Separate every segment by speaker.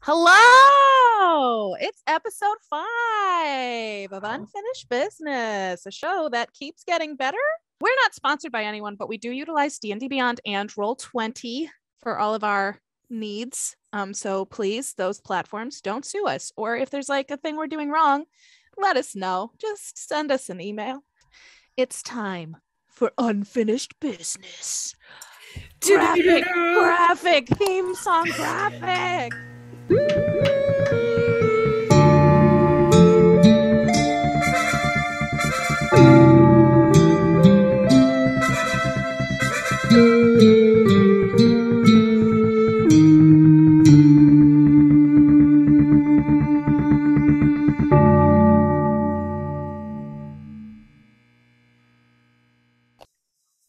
Speaker 1: Hello! It's episode 5 of Unfinished Business, a show that keeps getting better. We're not sponsored by anyone, but we do utilize D&D Beyond and Roll20 for all of our needs. So please, those platforms, don't sue us. Or if there's like a thing we're doing wrong, let us know. Just send us an email. It's time for Unfinished Business. Graphic, theme song graphic.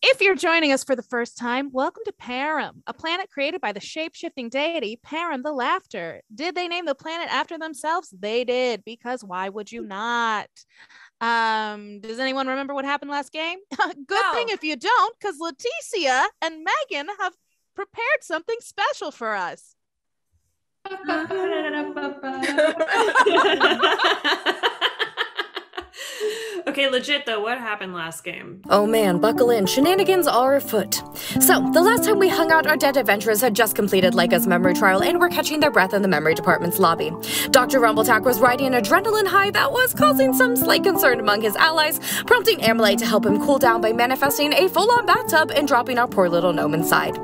Speaker 1: If you're joining us for the first time, welcome to Param, a planet created by the shape-shifting deity Param the Laughter. Did they name the planet after themselves? They did, because why would you not? Does anyone remember what happened last game? Good thing if you don't, because Leticia and Megan have prepared something special for us.
Speaker 2: Okay, legit though, what happened last game?
Speaker 3: Oh man, buckle in. Shenanigans are afoot. So, the last time we hung out, our dead adventurers had just completed Leica's memory trial and were catching their breath in the memory department's lobby. Dr. Rumbletack was riding an adrenaline high that was causing some slight concern among his allies, prompting Amalite to help him cool down by manifesting a full-on bathtub and dropping our poor little gnome inside.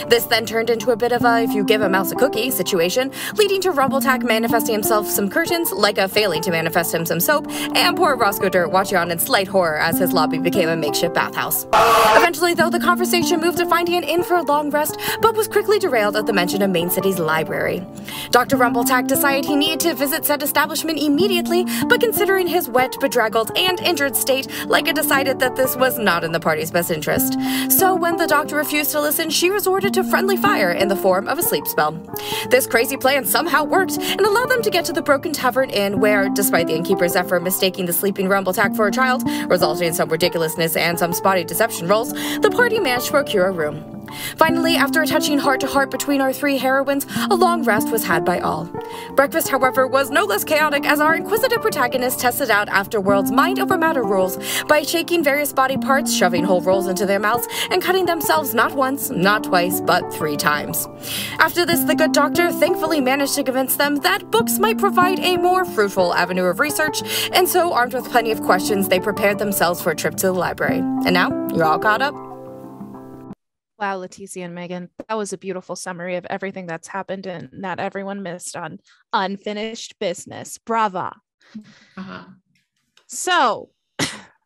Speaker 3: This then turned into a bit of a if you give a mouse a cookie situation, leading to Rumbletack manifesting himself some curtains, Leica failing to manifest him some soap, and poor Roscoe Dirt watching on in slight horror as his lobby became a makeshift bathhouse. Eventually, though, the conversation moved to finding an inn for a long rest, but was quickly derailed at the mention of Main City's library. Dr. Rumbletack decided he needed to visit said establishment immediately, but considering his wet, bedraggled, and injured state, Leica decided that this was not in the party's best interest. So when the doctor refused to listen, she resorted to friendly fire in the form of a sleep spell. This crazy plan somehow worked and allowed them to get to the Broken Tavern Inn where, despite the innkeeper's effort mistaking the sleeping Rumbletack for a child, resulting in some ridiculousness and some spotty deception rolls, the party managed to procure a room. Finally, after a touching heart-to-heart between our three heroines, a long rest was had by all. Breakfast, however, was no less chaotic as our inquisitive protagonist tested out AfterWorld's mind-over-matter rules by shaking various body parts, shoving whole rolls into their mouths, and cutting themselves not once, not twice, but 3 times. After this, the good doctor thankfully managed to convince them that books might provide a more fruitful avenue of research, and so, armed with plenty of questions, they prepared themselves for a trip to the library. And now, you're all caught up.
Speaker 1: Wow, Leticia and Megan, that was a beautiful summary of everything that's happened and that everyone missed on Unfinished Business. Brava. So,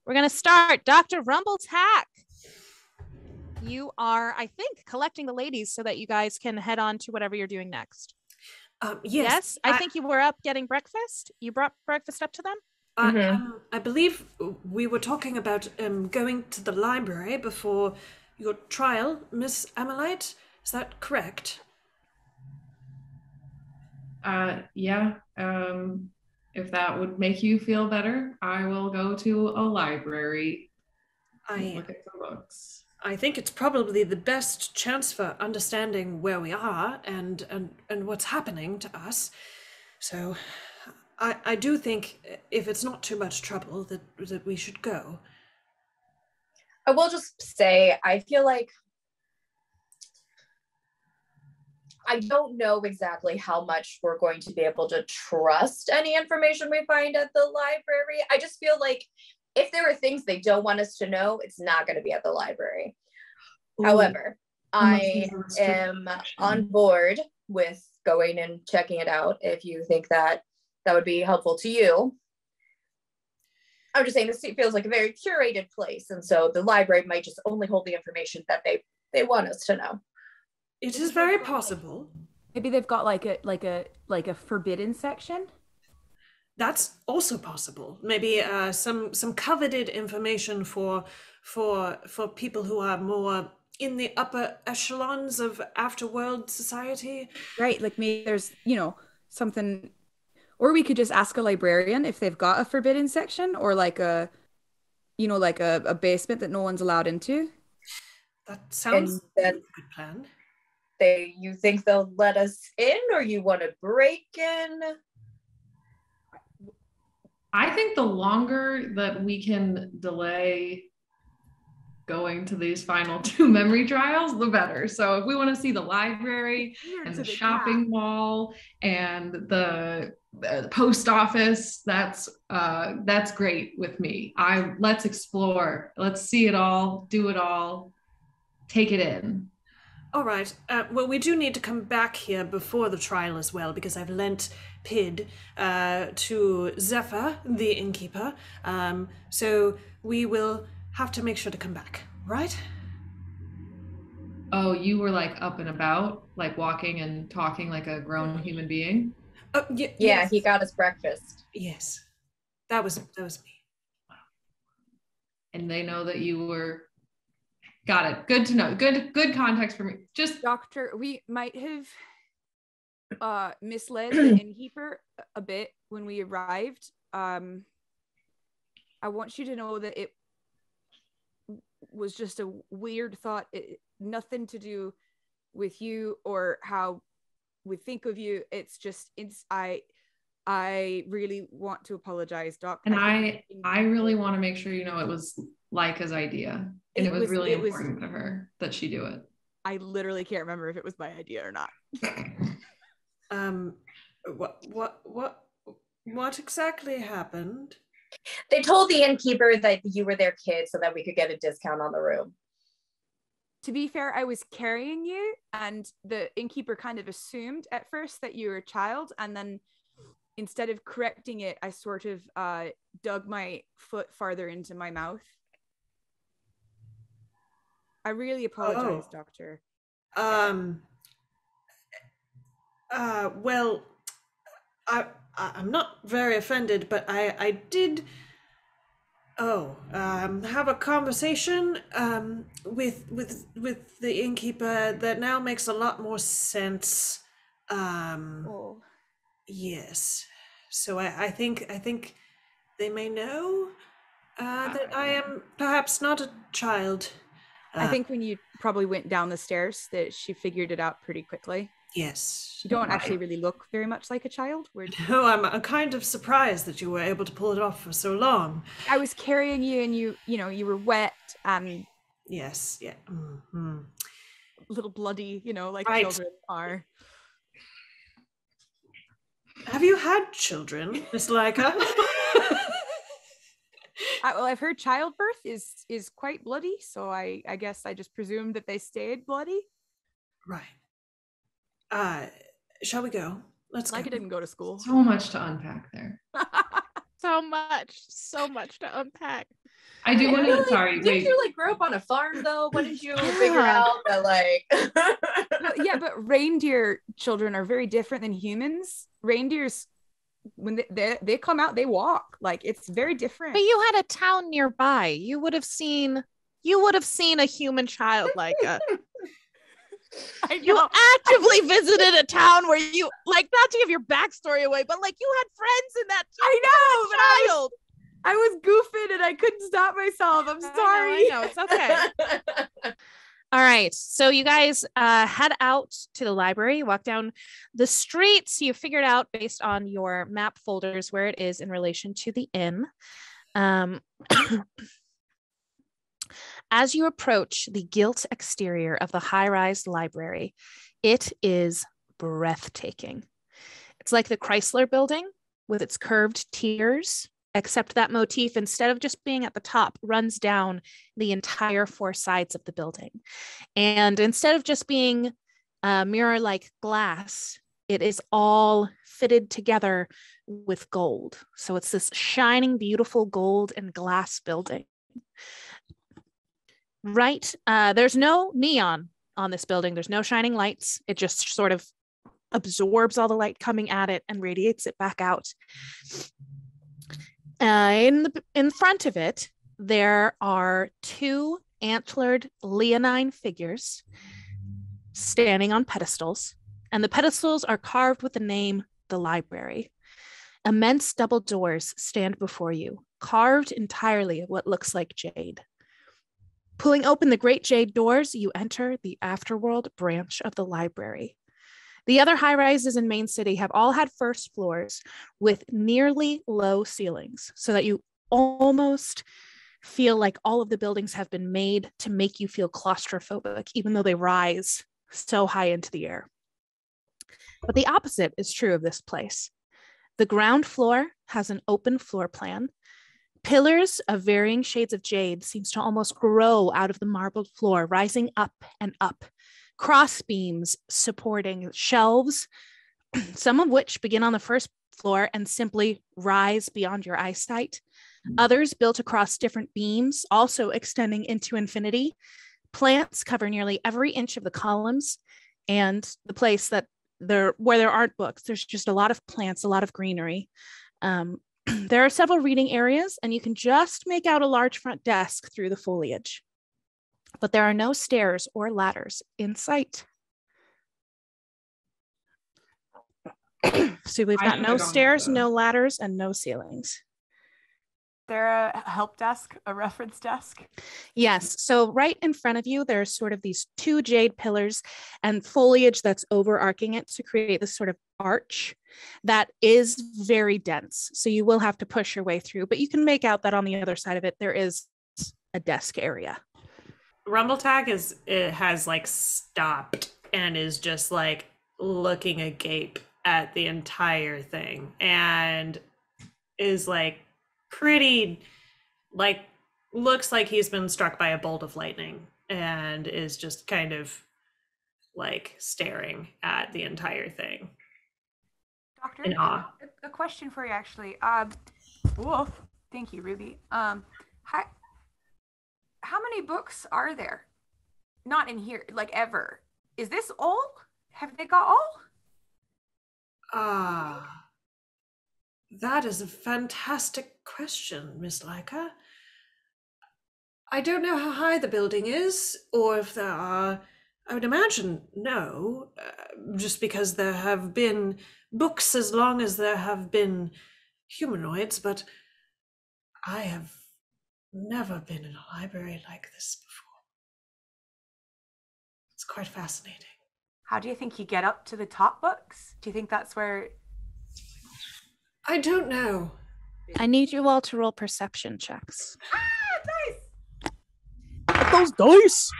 Speaker 1: we're going to start. Dr. Rumbletack. You are, I think, collecting the ladies so that you guys can head on to whatever you're doing next.
Speaker 2: Yes.
Speaker 1: I think you were up getting breakfast. You brought breakfast up to them?
Speaker 2: I believe we were talking about going to the library before your trial, Miss Amalite. Is that correct?
Speaker 4: Yeah. If that would make you feel better, I will go to a library and look at some books.
Speaker 2: I think it's probably the best chance for understanding where we are and what's happening to us. So I do think if it's not too much trouble that we should go.
Speaker 5: I will just say, I feel like I don't know exactly how much we're going to be able to trust any information we find at the library. I just feel like if there are things they don't want us to know, it's not going to be at the library. Ooh. However, I am on board with going and checking it out if you think that would be helpful to you. I'm just saying this feels like a very curated place, and so the library might just only hold the information that they want us to know.
Speaker 2: It is very possible.
Speaker 6: Maybe they've got like a forbidden section.
Speaker 2: That's also possible. Maybe some coveted information for people who are more in the upper echelons of Afterworld society.
Speaker 6: Right, like maybe there's something. Or we could just ask a librarian if they've got a forbidden section or like a basement that no one's allowed into.
Speaker 2: That sounds like a good plan.
Speaker 5: You think they'll let us in, or you want to break in?
Speaker 4: I think the longer that we can delay going to these final 2 memory trials, the better. So if we want to see the library and the shopping mall and the post office, that's great with me. Let's explore. Let's see it all, do it all, take it in.
Speaker 2: All right. Well, we do need to come back here before the trial as well, because I've lent Pid to Zephyr, the innkeeper. So we will have to make sure to come back, right?
Speaker 4: Oh, you were like up and about, like walking and talking like a grown human being?
Speaker 5: Yeah,
Speaker 2: yes.
Speaker 5: He got us breakfast.
Speaker 2: Yes. That was me.
Speaker 4: And they know that you were... Got it. Good to know. Good context for me. Just
Speaker 6: Doctor, we might have misled the innkeeper a bit when we arrived. I want you to know that it was just a weird thought. Nothing to do with you or how we think of you. It's just I really want to apologize, Doc.
Speaker 4: And I really want to make sure you know it was Laika's idea. And it was really important to her that she do it.
Speaker 6: I literally can't remember if it was my idea or not.
Speaker 2: What exactly happened?
Speaker 5: They told the innkeeper that you were their kid so that we could get a discount on the room.
Speaker 6: To be fair, I was carrying you, and the innkeeper kind of assumed at first that you were a child, and then instead of correcting it, I sort of dug my foot farther into my mouth. I really apologize, Doctor.
Speaker 2: Well, I'm not very offended, but I did have a conversation with the innkeeper that now makes a lot more sense. Yes. So I think they may know that I am perhaps not a child.
Speaker 6: I think when you probably went down the stairs that she figured it out pretty quickly.
Speaker 2: Yes.
Speaker 6: You don't actually really look very much like a child.
Speaker 2: No, I'm kind of surprised that you were able to pull it off for so long.
Speaker 6: I was carrying you and you were wet and...
Speaker 2: Yes, yeah. Mm-hmm.
Speaker 6: A little bloody, like
Speaker 2: right.
Speaker 6: Children are.
Speaker 2: Have you had children, Miss Laika?
Speaker 6: Well, I've heard childbirth is quite bloody, so I guess I just presumed that they stayed bloody.
Speaker 2: Right. Shall we go? Let's go.
Speaker 6: Laika didn't go to school.
Speaker 4: So much to unpack there.
Speaker 1: So much to unpack.
Speaker 4: I do want to, sorry,
Speaker 5: wait. Didn't you grow up on a farm though? When did you figure out that
Speaker 6: Well, yeah, but reindeer children are very different than humans. Reindeers, when they come out, they walk. Like, it's very different.
Speaker 1: But you had a town nearby. You would have seen a human child like a... You actively visited a town where you, not to give your backstory away, but you had friends in that town.
Speaker 6: I know, but I was goofing and I couldn't stop myself. I'm sorry.
Speaker 1: I know. It's okay. All right. So you guys head out to the library, you walk down the streets. You figured out based on your map folders where it is in relation to the inn. As you approach the gilt exterior of the high-rise library, it is breathtaking. It's like the Chrysler Building with its curved tiers, except that motif, instead of just being at the top, runs down the entire 4 sides of the building. And instead of just being mirror-like glass, it is all fitted together with gold. So it's this shining, beautiful gold and glass building. Right. There's no neon on this building. There's no shining lights. It just sort of absorbs all the light coming at it and radiates it back out. In front of it, there are 2 antlered leonine figures standing on pedestals, and the pedestals are carved with the name "The Library." Immense double doors stand before you, carved entirely of what looks like jade. Pulling open the great jade doors, you enter the AfterWorld branch of the library. The other high-rises in Main City have all had first floors with nearly low ceilings, so that you almost feel like all of the buildings have been made to make you feel claustrophobic, even though they rise so high into the air. But the opposite is true of this place. The ground floor has an open floor plan. Pillars of varying shades of jade seems to almost grow out of the marbled floor, rising up and up. Cross beams supporting shelves, some of which begin on the first floor and simply rise beyond your eyesight. Others built across different beams, also extending into infinity. Plants cover nearly every inch of the columns, and the place that where there aren't books, there's just a lot of plants, a lot of greenery. There are several reading areas, and you can just make out a large front desk through the foliage. But there are no stairs or ladders in sight. So we've got no stairs, no ladders, and no ceilings.
Speaker 6: There a help desk, a reference desk?
Speaker 1: Yes. So right in front of you, there's sort of these two jade pillars and foliage that's overarching it to create this sort of arch that is very dense. So you will have to push your way through, but you can make out that on the other side of it, there is a desk area.
Speaker 2: Rumbletag has like stopped and is just like looking agape at the entire thing and is like pretty, like, looks like he's been struck by a bolt of lightning and is just kind of like staring at the entire thing.
Speaker 6: Doctor,
Speaker 2: in awe.
Speaker 6: A question for you actually. Woof. Thank you, Ruby. How many books are there? Not in here, like ever. Is this all? Have they got all?
Speaker 2: That is a fantastic question, Miss Leica. I don't know how high the building is, or if there are. I would imagine no, just because there have been books as long as there have been humanoids, but I have never been in a library like this before. It's quite fascinating.
Speaker 6: How do you think you get up to the top books? Do you think that's where...
Speaker 2: I don't know.
Speaker 1: I need you all to roll perception checks.
Speaker 6: Dice!
Speaker 1: Get those dice!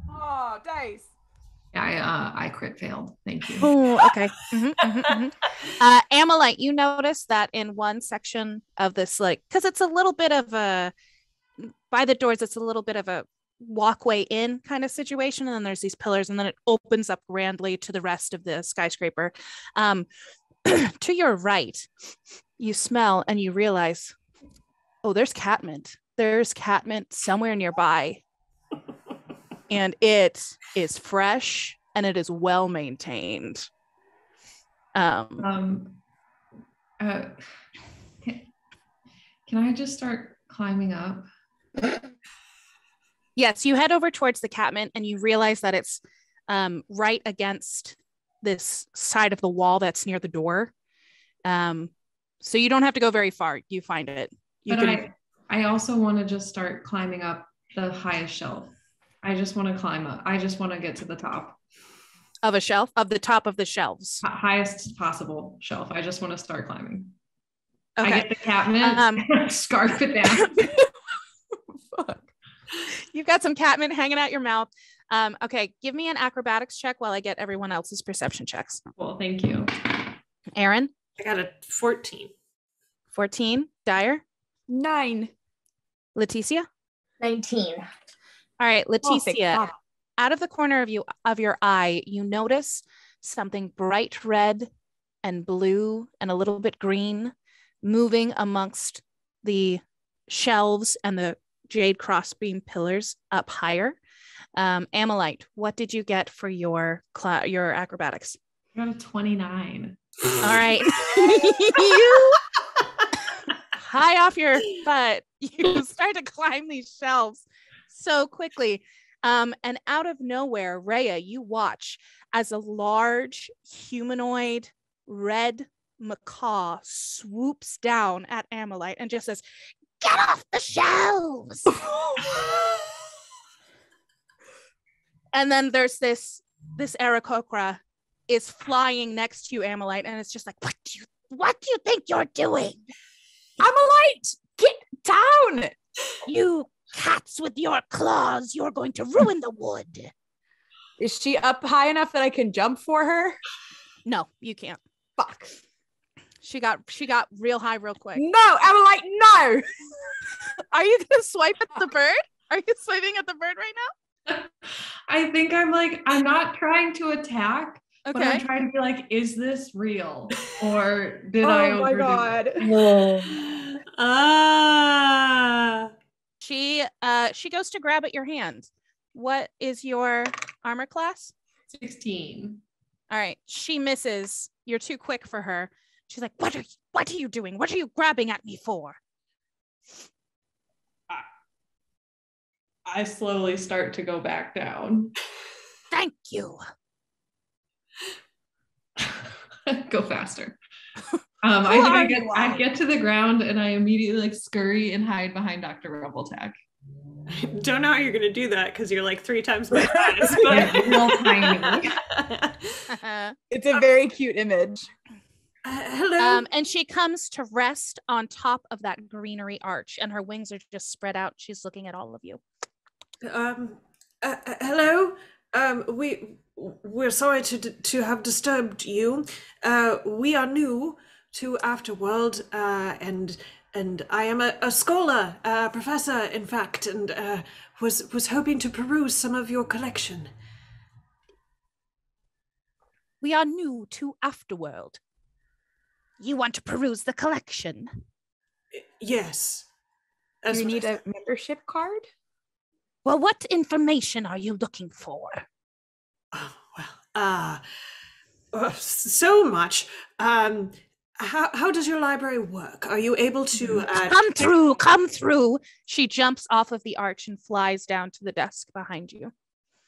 Speaker 6: Oh, dice.
Speaker 4: Yeah, I crit failed. Thank you.
Speaker 1: Oh, okay. Amalite, you notice that in one section of this, like, because it's a little bit of a, by the doors, it's a little bit of a walkway in kind of situation. And then there's these pillars, and then it opens up grandly to the rest of the skyscraper. To your right, you smell and you realize, oh, there's catmint. There's catmint somewhere nearby. And it is fresh and it is well maintained.
Speaker 4: Can I just start climbing up?
Speaker 1: Yes, you head over towards the catmint and you realize that it's right against this side of the wall that's near the door. So you don't have to go very far. You find it.
Speaker 4: I also want to just start climbing up the highest shelf. I just want to climb up. I just want to get to the top.
Speaker 1: Of a shelf? Of the top of the shelves?
Speaker 4: Highest possible shelf. I just want to start climbing.
Speaker 1: Okay.
Speaker 4: I get the catmint, scarf it down.
Speaker 1: Fuck. You've got some catmint hanging out your mouth. Okay, give me an acrobatics check while I get everyone else's perception checks.
Speaker 4: Cool, thank you.
Speaker 1: Erin?
Speaker 2: I got a 14.
Speaker 1: 14. Dyer?
Speaker 6: 9.
Speaker 1: Leticia?
Speaker 5: 19.
Speaker 1: All right, Leticia,
Speaker 6: Oh,
Speaker 1: out of the corner of your eye, you notice something bright red and blue and a little bit green moving amongst the shelves and the jade crossbeam pillars up higher. Amalite, what did you get for your acrobatics?
Speaker 4: I got a 29.
Speaker 1: All right. You high off your butt, you start to climb these shelves so quickly. And out of nowhere, Rhea, you watch as a large humanoid red macaw swoops down at Amalite and just says, Get off the shelves. And then there's this Aarakocra is flying next to you, Amalite, and it's just like, what do you think you're doing?
Speaker 6: Amalite, get down.
Speaker 1: You cats with your claws, you're going to ruin the wood.
Speaker 6: Is she up high enough that I can jump for her?
Speaker 1: No, you can't.
Speaker 6: Fuck.
Speaker 1: She got real high real quick.
Speaker 6: No, Amalite, no.
Speaker 1: Are you gonna swipe at the bird? Are you swiping at the bird right now?
Speaker 4: I think I'm not trying to attack, but I'm
Speaker 1: Okay.
Speaker 4: trying to be like, is this real? Or did I
Speaker 6: Oh my
Speaker 4: overdo it?
Speaker 6: god.
Speaker 1: She goes to grab at your hand. What is your armor class?
Speaker 4: 16.
Speaker 1: All right. She misses. You're too quick for her. She's like, what are you doing? What are you grabbing at me for?
Speaker 4: I slowly start to go back down.
Speaker 1: Thank you.
Speaker 4: Go faster. I think I get to the ground and I immediately like scurry and hide behind Dr. Rumbletak.
Speaker 2: I don't know how you're gonna do that because you're like 3 times my size.
Speaker 4: Yeah, real tiny.
Speaker 6: It's a very cute image.
Speaker 2: Hello.
Speaker 1: And she comes to rest on top of that greenery arch, and her wings are just spread out. She's looking at all of you.
Speaker 2: Hello. We're sorry to have disturbed you. We are new to AfterWorld, and I am a scholar, professor, in fact, and was hoping to peruse some of your collection.
Speaker 1: We are new to AfterWorld. You want to peruse the collection?
Speaker 2: Yes.
Speaker 6: Do you need a membership card?
Speaker 1: Well, what information are you looking for?
Speaker 2: Oh, well, so much. How does your library work? Are you able to
Speaker 1: Come through. She jumps off of the arch and flies down to the desk behind you.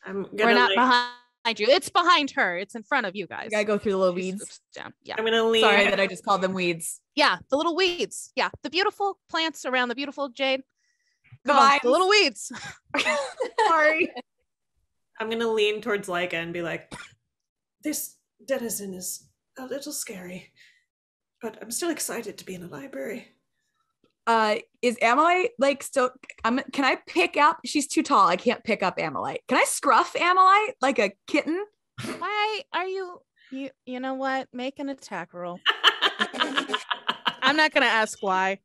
Speaker 1: We're not behind you. It's behind her. It's in front of you guys.
Speaker 6: I gotta go through the little
Speaker 1: She
Speaker 6: weeds.
Speaker 1: swoops down. Yeah.
Speaker 2: I'm gonna lean.
Speaker 6: Sorry that I just called them weeds.
Speaker 1: Yeah, the little weeds. Yeah, the beautiful plants around the beautiful jade.
Speaker 6: The
Speaker 1: Come on,
Speaker 6: vines.
Speaker 1: the little weeds.
Speaker 6: Sorry.
Speaker 2: I'm gonna lean towards Leica and be like, this denizen is a little scary, but I'm still excited to be in a library.
Speaker 3: Is Amalite like still? Can I pick up? She's too tall. I can't pick up Amalite. Can I scruff Amalite like a kitten?
Speaker 1: Why are you? You know what? Make an attack roll. I'm not gonna ask why.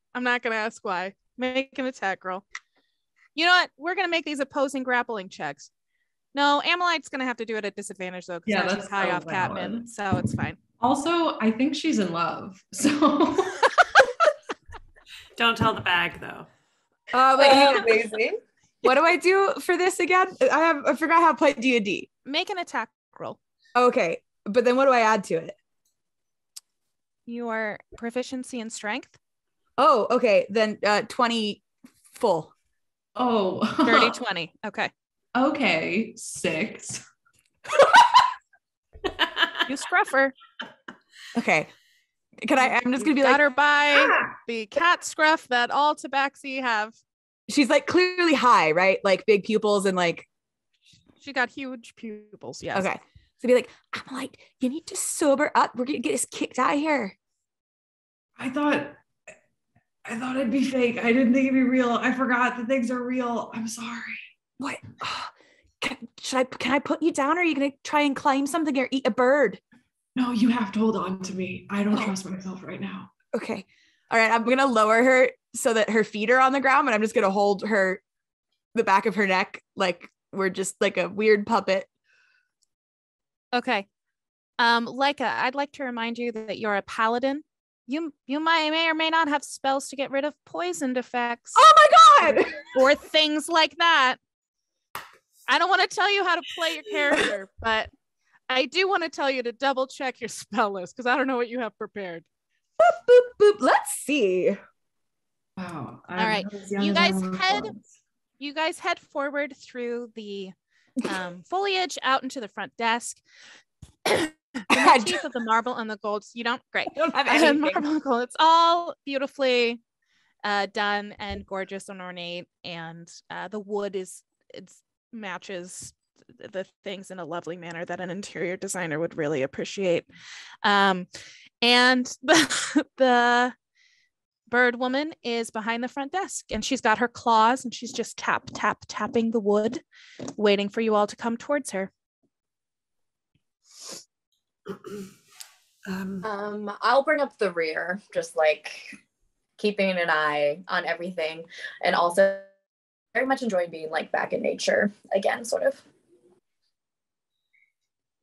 Speaker 1: Make an attack roll. You know what? We're gonna make these opposing grappling checks. No, Amalite's gonna have to do it at disadvantage though, because she's high off Catman, so it's fine.
Speaker 4: Also, I think she's in love. So
Speaker 2: Don't tell the bag though.
Speaker 3: Wait, amazing. What do I do for this again? I forgot how to play D&D.
Speaker 1: Make an attack roll.
Speaker 3: Okay, but then what do I add to it?
Speaker 1: Your proficiency in strength.
Speaker 3: Oh, okay. Then 20 full.
Speaker 1: Dirty 20. Okay.
Speaker 4: Okay, 6.
Speaker 1: You scruff her.
Speaker 3: Okay. I'm just gonna be
Speaker 1: Got
Speaker 3: like,
Speaker 1: her by the cat scruff that all tabaxi have.
Speaker 3: she's like clearly high, right? Like big pupils and like.
Speaker 1: She got huge pupils. Yes.
Speaker 3: Okay. So be like, I'm like, you need to sober up. We're gonna get us kicked out of here.
Speaker 4: I thought it'd be fake. I didn't think it'd be real. I forgot that things are real. I'm sorry.
Speaker 3: What? Can I put you down, or are you gonna try and climb something or eat a bird?
Speaker 4: No, you have to hold on to me. I don't trust myself right now.
Speaker 3: Okay. All right. I'm gonna lower her so that her feet are on the ground, but I'm just gonna hold the back of her neck like we're just like a weird puppet.
Speaker 1: Okay. Leica, I'd like to remind you that you're a paladin. You may or may not have spells to get rid of poisoned effects.
Speaker 3: Oh my god!
Speaker 1: Or things like that. I don't want to tell you how to play your character, but I do want to tell you to double check your spell list because I don't know what you have prepared.
Speaker 3: Boop, boop, boop. Let's see.
Speaker 4: Wow.
Speaker 1: All right. You guys head forward through the foliage out into the front desk. The motif of the marble and the gold. You don't? Great.
Speaker 3: I don't have anything.
Speaker 1: Marble and gold. It's all beautifully done and gorgeous and ornate, and the wood matches the things in a lovely manner that an interior designer would really appreciate. And the bird woman is behind the front desk, and she's got her claws, and she's just tapping the wood, waiting for you all to come towards her.
Speaker 5: I'll bring up the rear, just like keeping an eye on everything, and also very much enjoying being like back in nature again, sort of.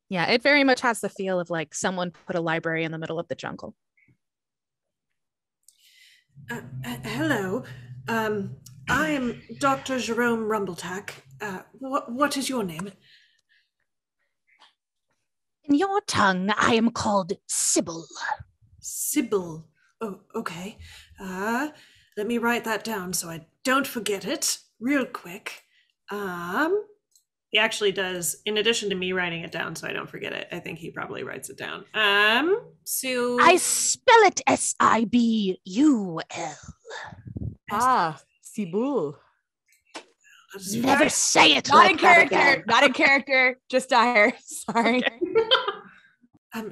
Speaker 1: Yeah, it very much has the feel of like someone put a library in the middle of the jungle.
Speaker 2: Hello. I am Dr. Jerome Rumbletack. What is your name?
Speaker 1: In your tongue, I am called Sibul.
Speaker 2: Sibul. Oh, okay. Let me write that down so I don't forget it real quick. He actually does, in addition to me writing it down so I don't forget it, I think he probably writes it down. So
Speaker 1: I spell it Sibul.
Speaker 6: Sibul.
Speaker 1: Never say it
Speaker 6: Not
Speaker 1: like
Speaker 6: in
Speaker 1: that
Speaker 6: character.
Speaker 1: again.
Speaker 6: Not in character. Just dire. Sorry.
Speaker 2: Okay.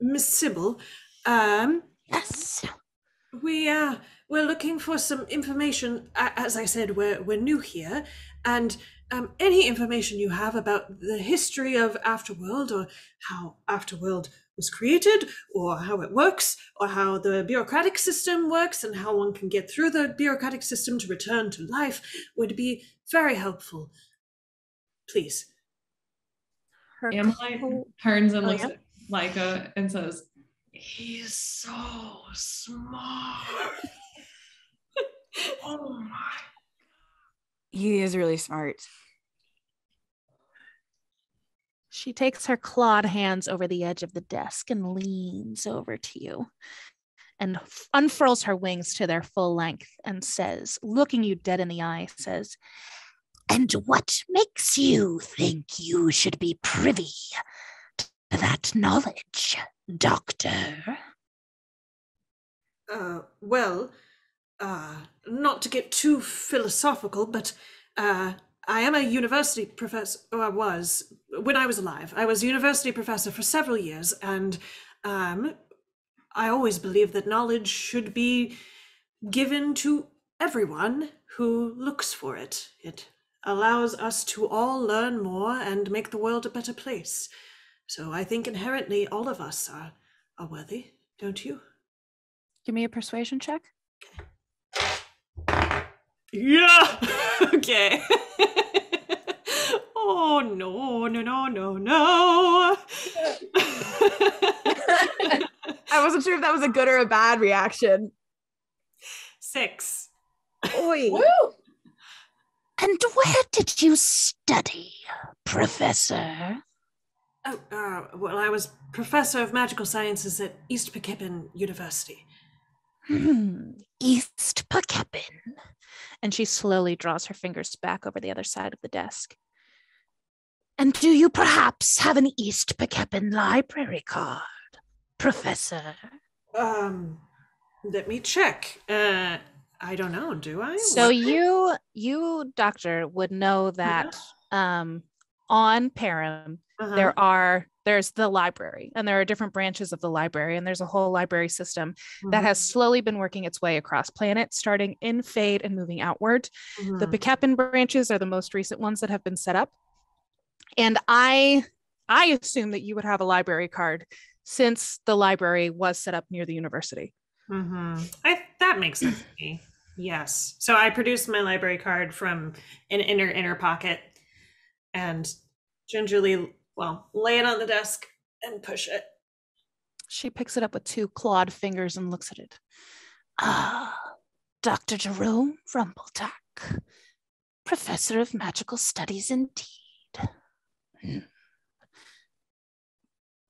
Speaker 2: Miss Sibul,
Speaker 1: Yes.
Speaker 2: we're looking for some information. As I said, we're new here, and any information you have about the history of AfterWorld, or how AfterWorld was created, or how it works, or how the bureaucratic system works, and how one can get through the bureaucratic system to return to life, would be very helpful. Please.
Speaker 4: Amelie turns and looks
Speaker 1: yeah?
Speaker 4: at Leica and says, "He's so smart." Oh my.
Speaker 6: He is really smart.
Speaker 1: She takes her clawed hands over the edge of the desk and leans over to you and unfurls her wings to their full length and says, looking you dead in the eye, says, "And what makes you think you should be privy to that knowledge, Doctor?"
Speaker 2: Not to get too philosophical, but I am a university professor, or I was, when I was alive. I was a university professor for several years, and I always believed that knowledge should be given to everyone who looks for it. It allows us to all learn more and make the world a better place. So I think inherently all of us are worthy, don't you?
Speaker 1: Give me a persuasion check.
Speaker 2: Yeah. Okay. Oh no.
Speaker 6: I wasn't sure if that was a good or a bad reaction.
Speaker 2: 6.
Speaker 6: Oi.
Speaker 5: Woo!
Speaker 1: And where did you study, Professor?
Speaker 2: Well, I was professor of magical sciences at East Pekipin University.
Speaker 1: East Pekipin. And she slowly draws her fingers back over the other side of the desk. And do you perhaps have an East Pekipin library card, Professor?
Speaker 2: Let me check. I don't know, do I?
Speaker 1: So you, Doctor, would know that on Param, there's the library, and there are different branches of the library, and there's a whole library system that has slowly been working its way across planets, starting in Fade and moving outward. The Pekepin branches are the most recent ones that have been set up. And I assume that you would have a library card since the library was set up near the university.
Speaker 2: That makes sense to me. Yes. So I produced my library card from an inner pocket and gingerly, lay it on the desk and push it.
Speaker 1: She picks it up with 2 clawed fingers and looks at it. Dr. Jerome Rumbletack, Professor of Magical Studies indeed.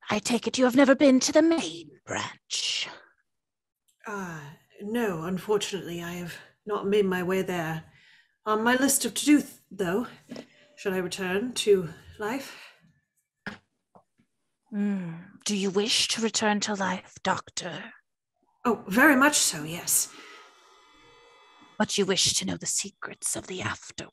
Speaker 1: I take it you have never been to the main branch.
Speaker 2: No, unfortunately, I have not made my way there. On my list of to-do, though, should I return to life?
Speaker 1: Do you wish to return to life, Doctor?
Speaker 2: Oh, very much so, yes.
Speaker 1: but you wish to know the secrets of the afterworld.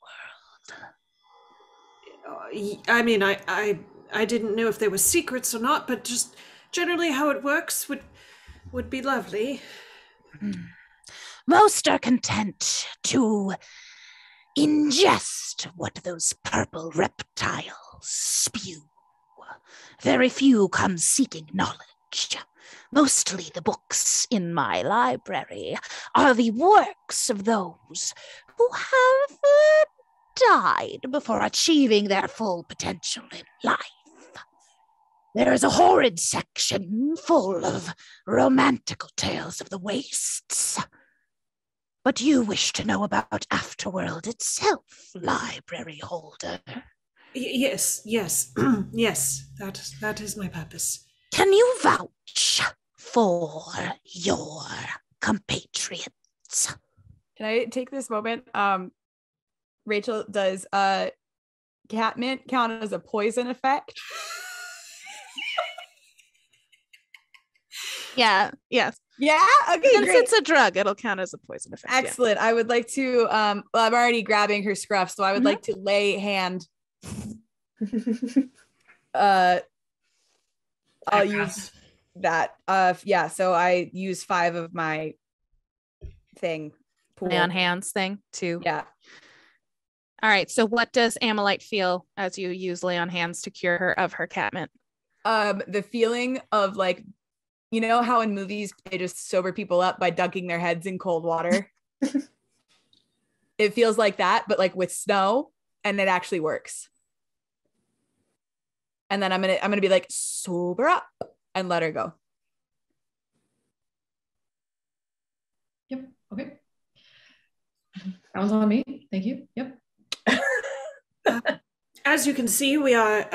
Speaker 2: I mean, I didn't know if there were secrets or not, but just generally how it works would be lovely.
Speaker 1: Most are content to ingest what those purple reptiles spew. Very few come seeking knowledge. Mostly the books in my library are the works of those who have died before achieving their full potential in life. There is a horrid section full of romantical tales of the wastes. But you wish to know about AfterWorld itself, library holder.
Speaker 2: Yes, yes, yes, that is my purpose.
Speaker 1: Can you vouch for your compatriots?
Speaker 6: Can I take this moment? Rachel, does catmint count as a poison effect?
Speaker 1: Yeah, yes.
Speaker 6: Yeah, okay,
Speaker 1: Since
Speaker 6: great.
Speaker 1: it's a drug, it'll count as a poison effect.
Speaker 6: Excellent. Yeah. I would like to well, I'm already grabbing her scruff, so I would like to lay hand. I'll use that. Yeah, so I use 5 of my thing.
Speaker 1: Lay on hands thing too.
Speaker 6: Yeah.
Speaker 1: All right. So what does Amalite feel as you use lay on hands to cure her of her catmint?
Speaker 6: The feeling of like, you know how in movies they just sober people up by dunking their heads in cold water? It feels like that, but like with snow, and it actually works. And then I'm gonna be like, sober up, and let her go.
Speaker 4: Yep. Okay. That was on me. Thank you. Yep.
Speaker 2: As you can see, we are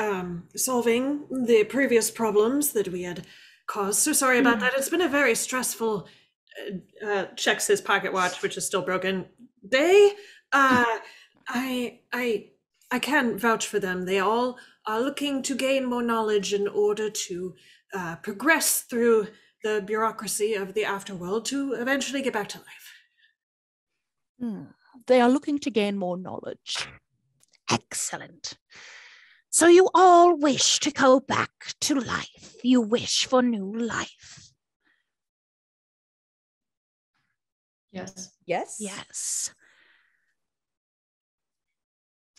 Speaker 2: solving the previous problems that we had caused. So sorry about that. It's been a very stressful, checks his pocket watch, which is still broken, day. I can vouch for them. They all are looking to gain more knowledge in order to progress through the bureaucracy of the afterworld to eventually get back to life.
Speaker 1: They are looking to gain more knowledge. Excellent. So you all wish to go back to life. You wish for new life.
Speaker 4: Yes.
Speaker 6: Yes.
Speaker 1: Yes.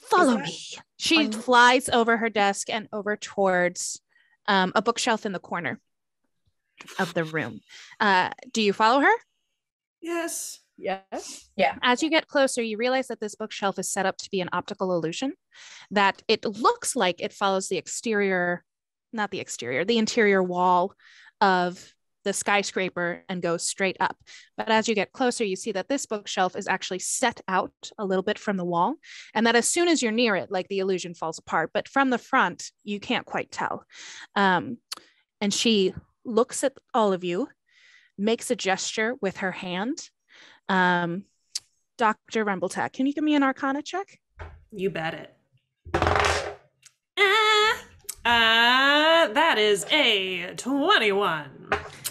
Speaker 1: Follow me. She flies over her desk and over towards a bookshelf in the corner of the room. Do you follow her?
Speaker 2: Yes.
Speaker 6: Yes.
Speaker 5: Yeah.
Speaker 1: As you get closer, you realize that this bookshelf is set up to be an optical illusion, that it looks like it follows the interior wall of the skyscraper and goes straight up. But as you get closer, you see that this bookshelf is actually set out a little bit from the wall, and that as soon as you're near it, like the illusion falls apart. But from the front, you can't quite tell. And she looks at all of you, makes a gesture with her hand. Dr. Rumbletech, can you give me an Arcana check?
Speaker 2: You bet it. That is a 21.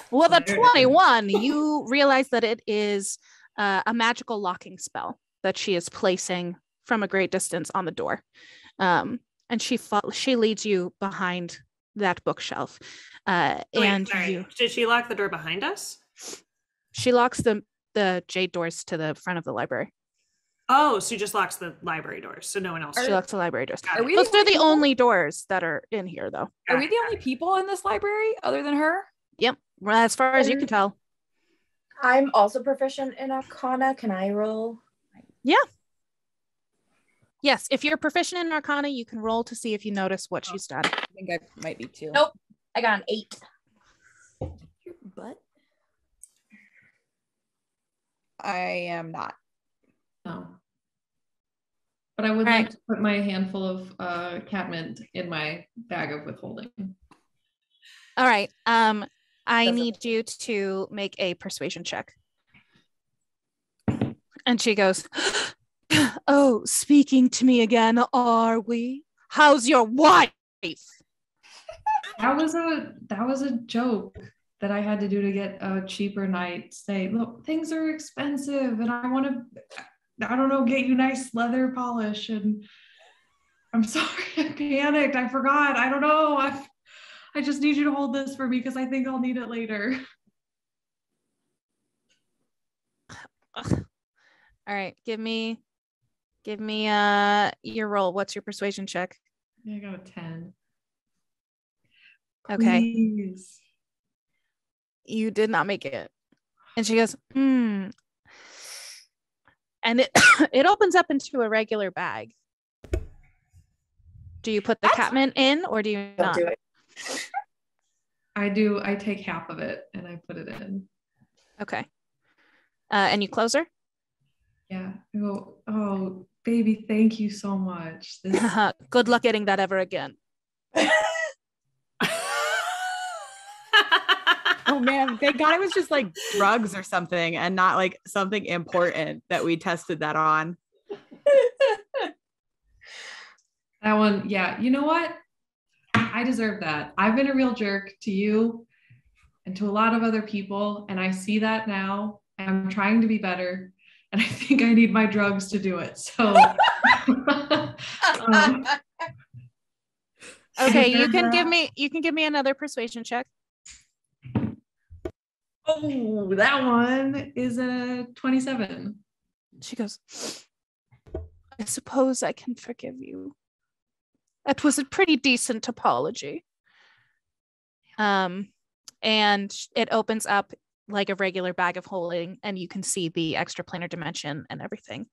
Speaker 1: With a 21, you realize that it is a magical locking spell that she is placing from a great distance on the door. And she leads you behind that bookshelf.
Speaker 2: Did she lock the door behind us?
Speaker 1: She locks the jade doors to the front of the library.
Speaker 2: Oh, so she just locks the library doors, so no one else.
Speaker 1: She locks the library doors.
Speaker 6: Those
Speaker 1: are the only doors that are in here, though.
Speaker 6: Are we the only people in this library other than her?
Speaker 1: Yep. Well, as far as you can tell.
Speaker 5: I'm also proficient in Arcana. Can I roll?
Speaker 1: Yeah. Yes, if you're proficient in Arcana, you can roll to see if you notice what she's done.
Speaker 6: I think I might be too.
Speaker 5: Nope. I got an 8.
Speaker 6: But I am not.
Speaker 4: No. But I would like to put my handful of catmint in my bag of withholding.
Speaker 1: All right. I need you to make a persuasion check. And she goes, "Oh, speaking to me again, are we? How's your wife?"
Speaker 4: That was a joke. that I had to do to get a cheaper night stay. Look, things are expensive and I want to, I don't know, get you nice leather polish. And I'm sorry, I panicked. I forgot. I don't know. I just need you to hold this for me because I think I'll need it later.
Speaker 1: Ugh. All right, give me your roll. What's your persuasion check?
Speaker 4: I got a 10.
Speaker 1: Okay.
Speaker 4: Please.
Speaker 1: You did not make it. And she goes, And it it opens up into a regular bag. Do you put the catmint in or do you not?
Speaker 5: Don't do it.
Speaker 4: I do. I take half of it and I put it in.
Speaker 1: Okay. And you close her?
Speaker 4: Yeah. I go, oh, baby, thank you so much. This
Speaker 1: Good luck getting that ever again.
Speaker 7: Oh man, thank God it was just like drugs or something and not like something important that we tested that on.
Speaker 4: That one, yeah. You know what? I deserve that. I've been a real jerk to you and to a lot of other people, and I see that now, and I'm trying to be better, and I think I need my drugs to do it. So
Speaker 1: okay, you can give me another persuasion check.
Speaker 4: Oh, that one is a 27.
Speaker 1: She goes, I suppose I can forgive you. That was a pretty decent apology. And it opens up like a regular bag of holding, and you can see the extraplanar dimension and everything.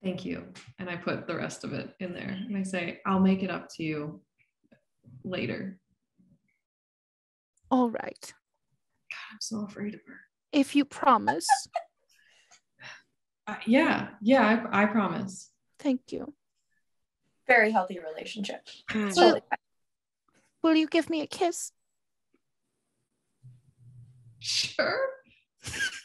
Speaker 4: Thank you. And I put the rest of it in there. And I say, I'll make it up to you later.
Speaker 1: All right.
Speaker 4: God, I'm so afraid of her.
Speaker 1: If you promise.
Speaker 4: Yeah, I promise.
Speaker 1: Thank you.
Speaker 5: Very healthy relationship.
Speaker 1: Will you give me a kiss?
Speaker 4: Sure.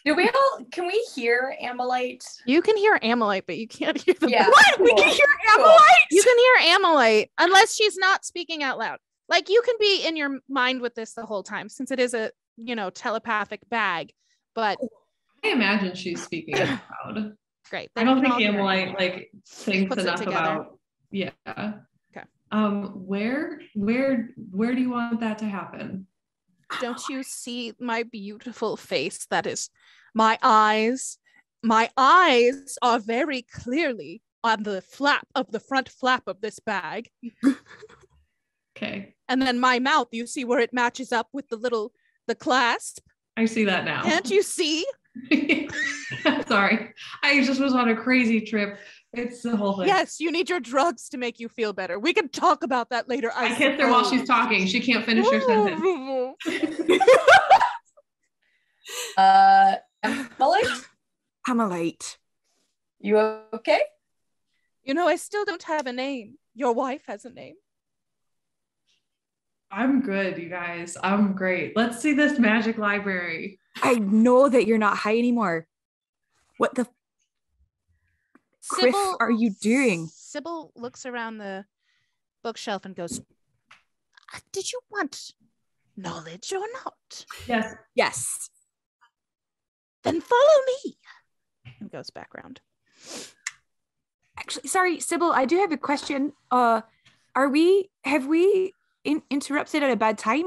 Speaker 5: Can we hear Amalite?
Speaker 1: You can hear Amalite, but you can't hear the
Speaker 7: What?
Speaker 5: Cool.
Speaker 7: We can hear
Speaker 5: Cool.
Speaker 7: Amalite?
Speaker 1: You can hear Amalite unless she's not speaking out loud. Like you can be in your mind with this the whole time since it is a, telepathic bag, but
Speaker 4: I imagine she's speaking out loud.
Speaker 1: great.
Speaker 4: I don't think Amalite thinks enough about. Yeah.
Speaker 1: Okay.
Speaker 4: Where do you want that to happen?
Speaker 1: Don't you see my beautiful face? That is my eyes. My eyes are very clearly on the front flap of this bag.
Speaker 4: Okay.
Speaker 1: And then my mouth, you see where it matches up with the clasp?
Speaker 4: I see that now.
Speaker 1: Can't you see?
Speaker 4: I'm sorry. I just was on a crazy trip. It's the whole thing.
Speaker 1: Yes, you need your drugs to make you feel better. We can talk about that later.
Speaker 4: I kissed her while she's talking. She can't finish her sentence.
Speaker 5: Amalite,
Speaker 7: You
Speaker 5: okay?
Speaker 1: I still don't have a name. Your wife has a name.
Speaker 4: I'm good, you guys. I'm great. Let's see this magic library.
Speaker 7: I know that you're not high anymore. What the Criff are you doing?
Speaker 1: Sibul looks around the bookshelf and goes, did you want knowledge or not?
Speaker 4: Yes.
Speaker 7: Yes.
Speaker 1: Then follow me. And goes back around.
Speaker 7: Actually, sorry, Sibul, I do have a question. Have we interrupted at a bad time?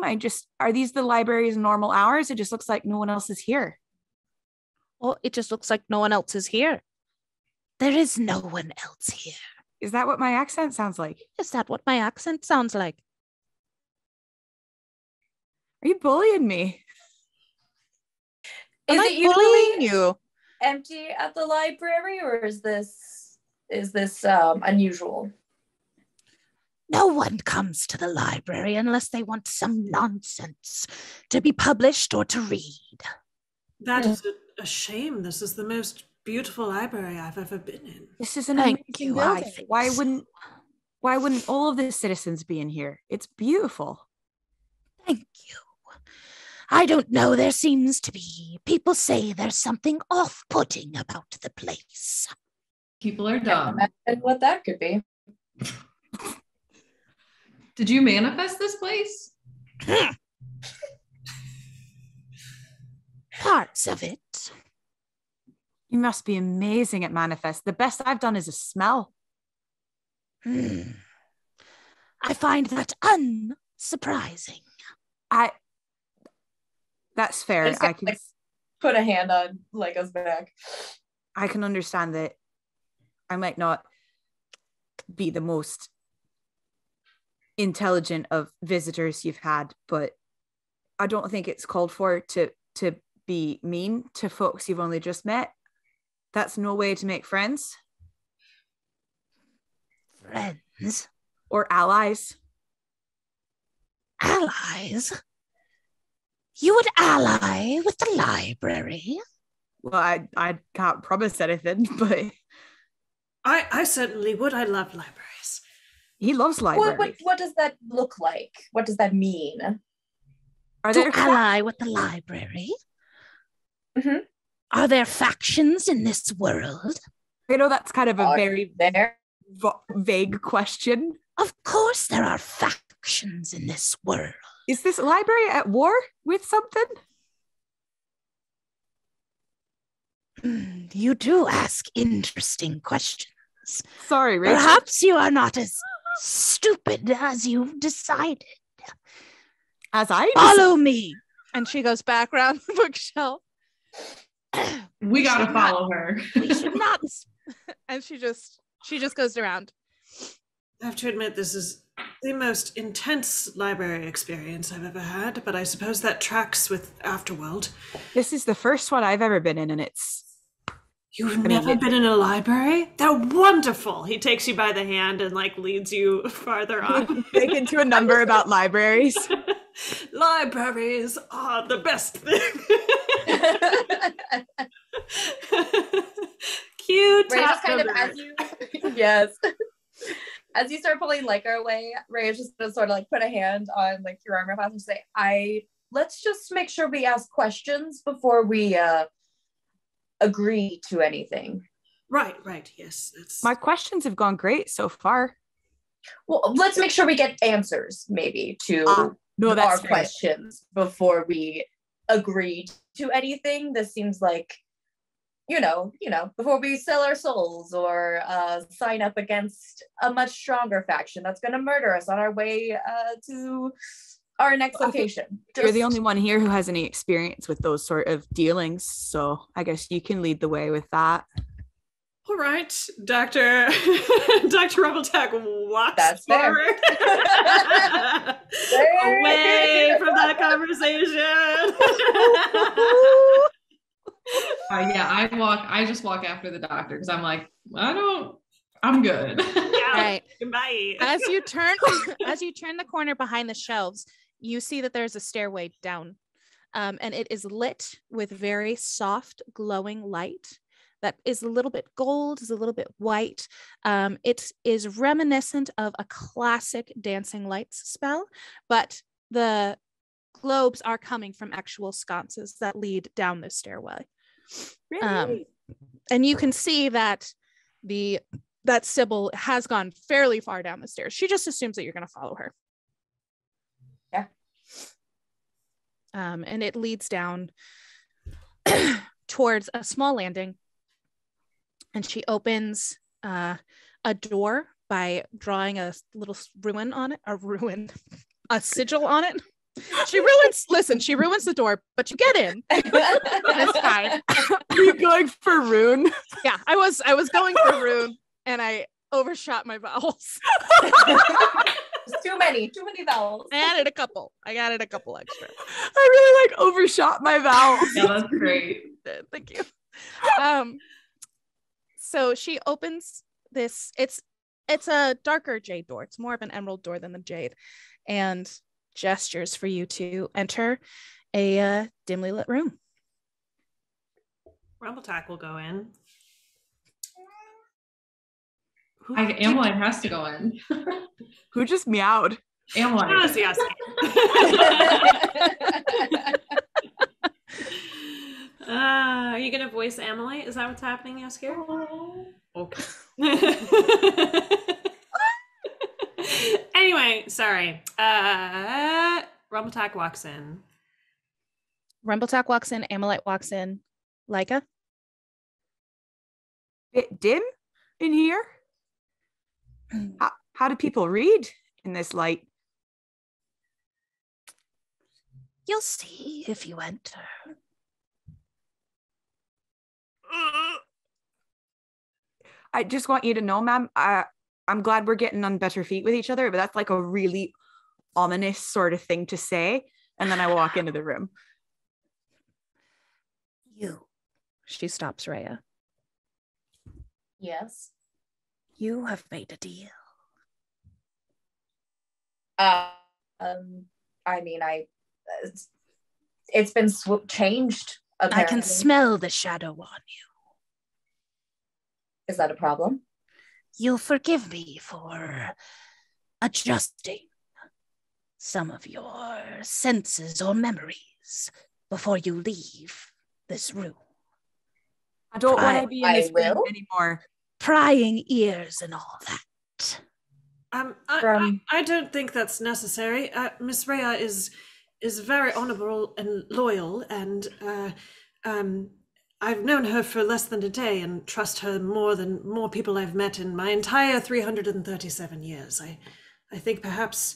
Speaker 7: Are these the library's normal hours? It just looks like no one else is here.
Speaker 1: Well, it just looks like no one else is here. There is no one else here.
Speaker 7: Is that what my accent sounds like?
Speaker 1: Is that what my accent sounds like?
Speaker 7: Are you bullying me?
Speaker 5: Is
Speaker 1: Am
Speaker 5: it
Speaker 1: I bullying
Speaker 5: usually
Speaker 1: you?
Speaker 5: empty at the library, or is this unusual?
Speaker 1: No one comes to the library unless they want some nonsense to be published or to read.
Speaker 2: That is a shame. This is the most beautiful library I've ever been in.
Speaker 7: This is an
Speaker 1: Thank
Speaker 7: amazing
Speaker 1: you,
Speaker 7: building.
Speaker 1: I think
Speaker 7: Why
Speaker 1: so.
Speaker 7: wouldn't all of the citizens be in here? It's beautiful.
Speaker 1: Thank you. I don't know. There seems to be. People say there's something off-putting about the place.
Speaker 4: People are dumb.
Speaker 5: And what that could be.
Speaker 4: Did you manifest this place?
Speaker 1: Parts of it.
Speaker 7: You must be amazing at manifest. The best I've done is a smell.
Speaker 1: I find that unsurprising.
Speaker 7: That's fair.
Speaker 5: I can put a hand on Lego's back.
Speaker 7: I can understand that I might not be the most intelligent of visitors you've had, but I don't think it's called for to be mean to folks you've only just met. That's no way to make friends.
Speaker 1: Friends?
Speaker 7: Or allies.
Speaker 1: Allies? You would ally with the library?
Speaker 7: Well, I can't promise anything, but
Speaker 2: I certainly would. I love libraries.
Speaker 7: He loves libraries.
Speaker 5: What does that look like? What does that mean?
Speaker 7: Are
Speaker 1: to
Speaker 7: there
Speaker 1: ally with the library?
Speaker 5: Mm-hmm.
Speaker 1: Are there factions in this world?
Speaker 7: I know that's kind of a very vague question.
Speaker 1: Of course there are factions in this world.
Speaker 7: Is this library at war with something?
Speaker 1: You do ask interesting questions.
Speaker 7: Sorry, Rachel.
Speaker 1: Perhaps you are not as stupid as you've decided.
Speaker 7: As I
Speaker 1: follow me. And she goes back around the bookshelf.
Speaker 4: We gotta follow her.
Speaker 1: We should not. And she just goes around.
Speaker 2: I have to admit, this is the most intense library experience I've ever had, but I suppose that tracks with AfterWorld.
Speaker 7: This is the first one I've ever been in, and it's...
Speaker 2: You've never been in a library? They're wonderful. He takes you by the hand and leads you farther on.
Speaker 7: Dig into a number about libraries.
Speaker 2: Libraries are the best thing. Cute.
Speaker 5: Ray just kind of yes. As you start pulling Leica away, Ray is just gonna sort of put a hand on your arm real fast and say, let's just make sure we ask questions before we agree to anything.
Speaker 2: Right, yes.
Speaker 7: My questions have gone great so far.
Speaker 5: Well, let's make sure we get answers maybe to our questions before we agree to anything. This seems like, before we sell our souls or sign up against a much stronger faction that's going to murder us on our way to our next location.
Speaker 7: You're the only one here who has any experience with those sort of dealings, so I guess you can lead the way with that.
Speaker 2: All right, Dr. Rumbletag walks forward away from that conversation.
Speaker 4: I just walk after the doctor because I'm like, I'm good.
Speaker 1: All right.
Speaker 2: Bye.
Speaker 1: As you turn the corner behind the shelves, you see that there's a stairway down, and it is lit with very soft, glowing light that is a little bit gold, is a little bit white. It is reminiscent of a classic dancing lights spell, but the globes are coming from actual sconces that lead down this stairway. Really? And you can see that that Sibul has gone fairly far down the stairs. She just assumes that you're going to follow her.
Speaker 5: Yeah.
Speaker 1: And it leads down towards a small landing. And she opens a door by drawing a little a sigil on it. She ruins the door, but you get in. It's fine.
Speaker 7: Are you going for rune?
Speaker 1: Yeah, I was going for rune, and I overshot my vowels.
Speaker 5: Too many vowels.
Speaker 1: I added a couple extra.
Speaker 7: I really overshot my vowels.
Speaker 4: Yeah, that's great.
Speaker 1: Thank you. So she opens this. It's a darker jade door. It's more of an emerald door than the jade, and gestures for you to enter a dimly lit room.
Speaker 2: Rumbletag will go in.
Speaker 4: Ameline has to go in.
Speaker 7: Who just meowed?
Speaker 4: Ameline.
Speaker 2: Yes. Are you gonna voice Emily? Is that what's happening, Yaskir? Okay. Anyway, sorry. Rumbletag walks in.
Speaker 1: Rumbletalk walks in, Amalite walks in. Leica?
Speaker 7: Bit dim in here. How do people read in this light?
Speaker 1: You'll see if you enter.
Speaker 7: I just want you to know, ma'am, I'm glad we're getting on better feet with each other, but that's like a really ominous sort of thing to say. And then I walk into the room.
Speaker 1: She stops Rhea.
Speaker 5: Yes.
Speaker 1: You have made a deal.
Speaker 5: I mean, it's been changed. Apparently.
Speaker 1: I can smell the shadow on you.
Speaker 5: Is that a problem?
Speaker 1: You'll forgive me for adjusting some of your senses or memories before you leave this room.
Speaker 7: I don't want to be in this room anymore.
Speaker 1: Prying ears and all that.
Speaker 2: I don't think that's necessary. Miss Rhea is very honorable and loyal, and I've known her for less than a day and trust her more than more people I've met in my entire 337 years. I think perhaps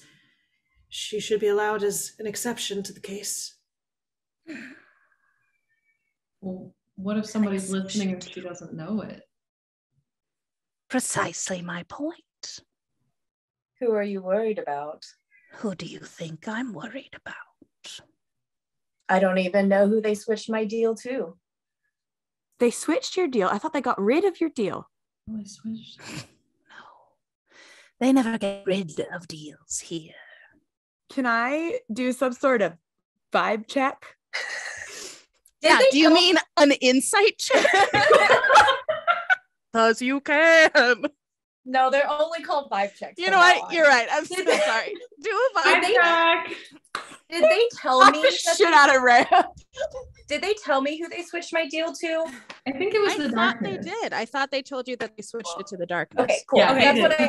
Speaker 2: she should be allowed as an exception to the case.
Speaker 4: Well, what if somebody's listening and she doesn't know it?
Speaker 1: Precisely my point.
Speaker 5: Who are you worried about?
Speaker 1: Who do you think I'm worried about?
Speaker 5: I don't even know who they switched my deal to.
Speaker 7: They switched your deal? I thought they got rid of your deal.
Speaker 4: Oh, I switched.
Speaker 1: No. They never get rid of deals here.
Speaker 7: Can I do some sort of vibe check?
Speaker 1: Yeah, do you mean an insight check? Because you can.
Speaker 5: No, they're only called vibe checks.
Speaker 1: You know what? You're right. I'm so sorry. Do a vibe check.
Speaker 5: Did they tell me
Speaker 7: shit out of Rhea?
Speaker 5: Did they tell me who they switched my deal to?
Speaker 4: I think it was the darkness.
Speaker 1: They did. I thought they told you that they switched it to the darkness.
Speaker 5: Okay, cool.
Speaker 4: Yeah,
Speaker 5: that's what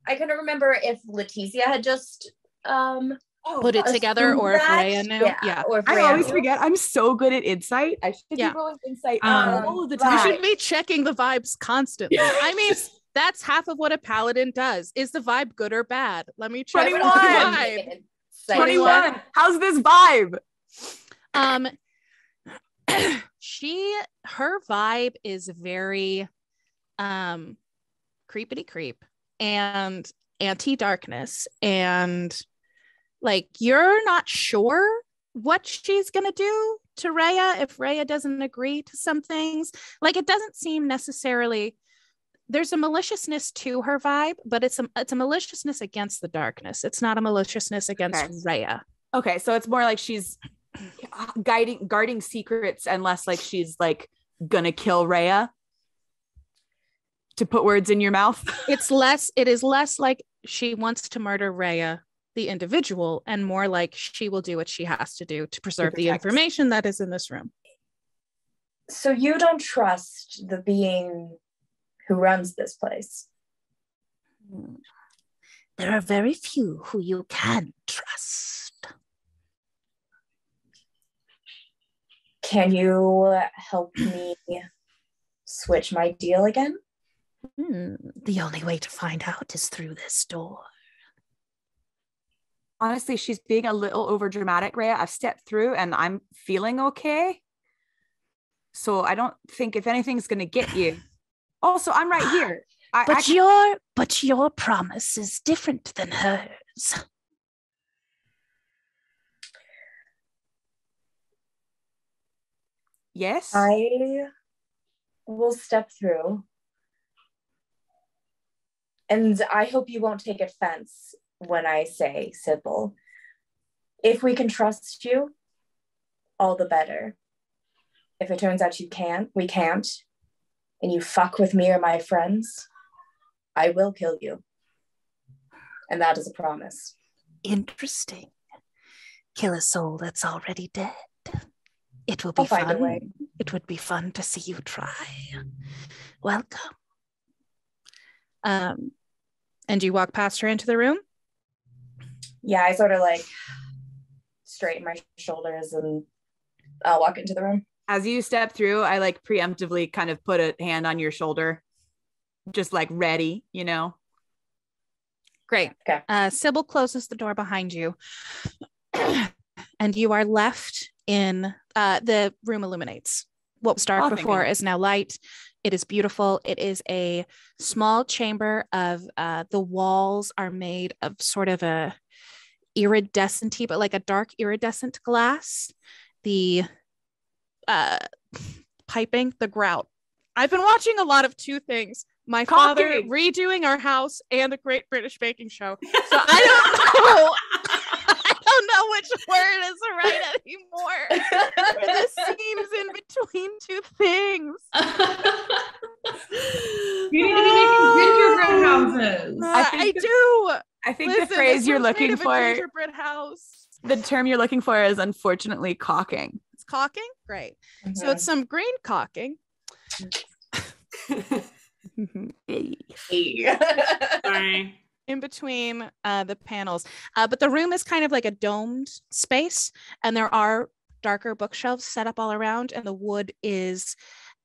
Speaker 5: I couldn't remember if Leticia had just
Speaker 1: put it together or if Rhea knew. Yeah.
Speaker 5: Or if
Speaker 7: I
Speaker 5: Rhea
Speaker 7: always
Speaker 5: knew.
Speaker 7: forget. I'm so good at insight. I should be rolling insight all the time.
Speaker 1: You should be checking the vibes constantly. I mean, that's half of what a paladin does. Is the vibe good or bad? Let me check
Speaker 7: 21.
Speaker 1: the vibe.
Speaker 7: 21. How's this vibe?
Speaker 1: Her vibe is very creepity creep and anti-darkness, and like you're not sure what she's gonna do to Rhea if Rhea doesn't agree to some things. Like it doesn't seem necessarily, there's a maliciousness to her vibe, but it's a maliciousness against the darkness. It's not a maliciousness against Rhea.
Speaker 7: Okay, so it's more like she's guarding secrets and less like she's like gonna kill Rhea. To put words in your mouth.
Speaker 1: It is less like she wants to murder Rhea, the individual, and more like she will do what she has to do to preserve the information that is in this room.
Speaker 5: So you don't trust the being who runs this place?
Speaker 1: There are very few who you can trust.
Speaker 5: Can you help me switch my deal again?
Speaker 1: The only way to find out is through this door.
Speaker 7: Honestly, she's being a little over dramatic, Rhea. I've stepped through and I'm feeling okay. So I don't think if anything's gonna get you. Also, I'm right here.
Speaker 1: But your promise is different than hers.
Speaker 7: Yes.
Speaker 5: I will step through. And I hope you won't take offense when I say, Sibul, if we can trust you, all the better. If it turns out we can't, and you fuck with me or my friends, I will kill you. And that is a promise.
Speaker 1: Interesting. Kill a soul that's already dead. It will be
Speaker 5: I'll find a way.
Speaker 1: It would be fun to see you try. Welcome. And you walk past her into the room?
Speaker 5: Yeah, I sort of like straighten my shoulders and I'll walk into the room.
Speaker 7: As you step through, I like preemptively kind of put a hand on your shoulder, just like ready, you know?
Speaker 1: Great.
Speaker 5: Okay.
Speaker 1: Sibul closes the door behind you and you are left in the room illuminates. What was dark before is now light. It is beautiful. It is a small chamber of the walls are made of sort of a iridescent, but like a dark iridescent glass. The piping, the grout. I've been watching a lot of two things. My father redoing our house and the Great British Baking Show. So I don't know. I don't know which word is right anymore. For the seams in between two things.
Speaker 4: You need to be making gingerbread houses.
Speaker 1: I do.
Speaker 7: I think the phrase you're looking for,
Speaker 1: gingerbread house.
Speaker 7: the term you're looking for is unfortunately caulking.
Speaker 1: It's caulking? Great. So it's some green caulking.
Speaker 2: Sorry.
Speaker 1: In between the panels. But the room is kind of like a domed space, and there are darker bookshelves set up all around, and the wood is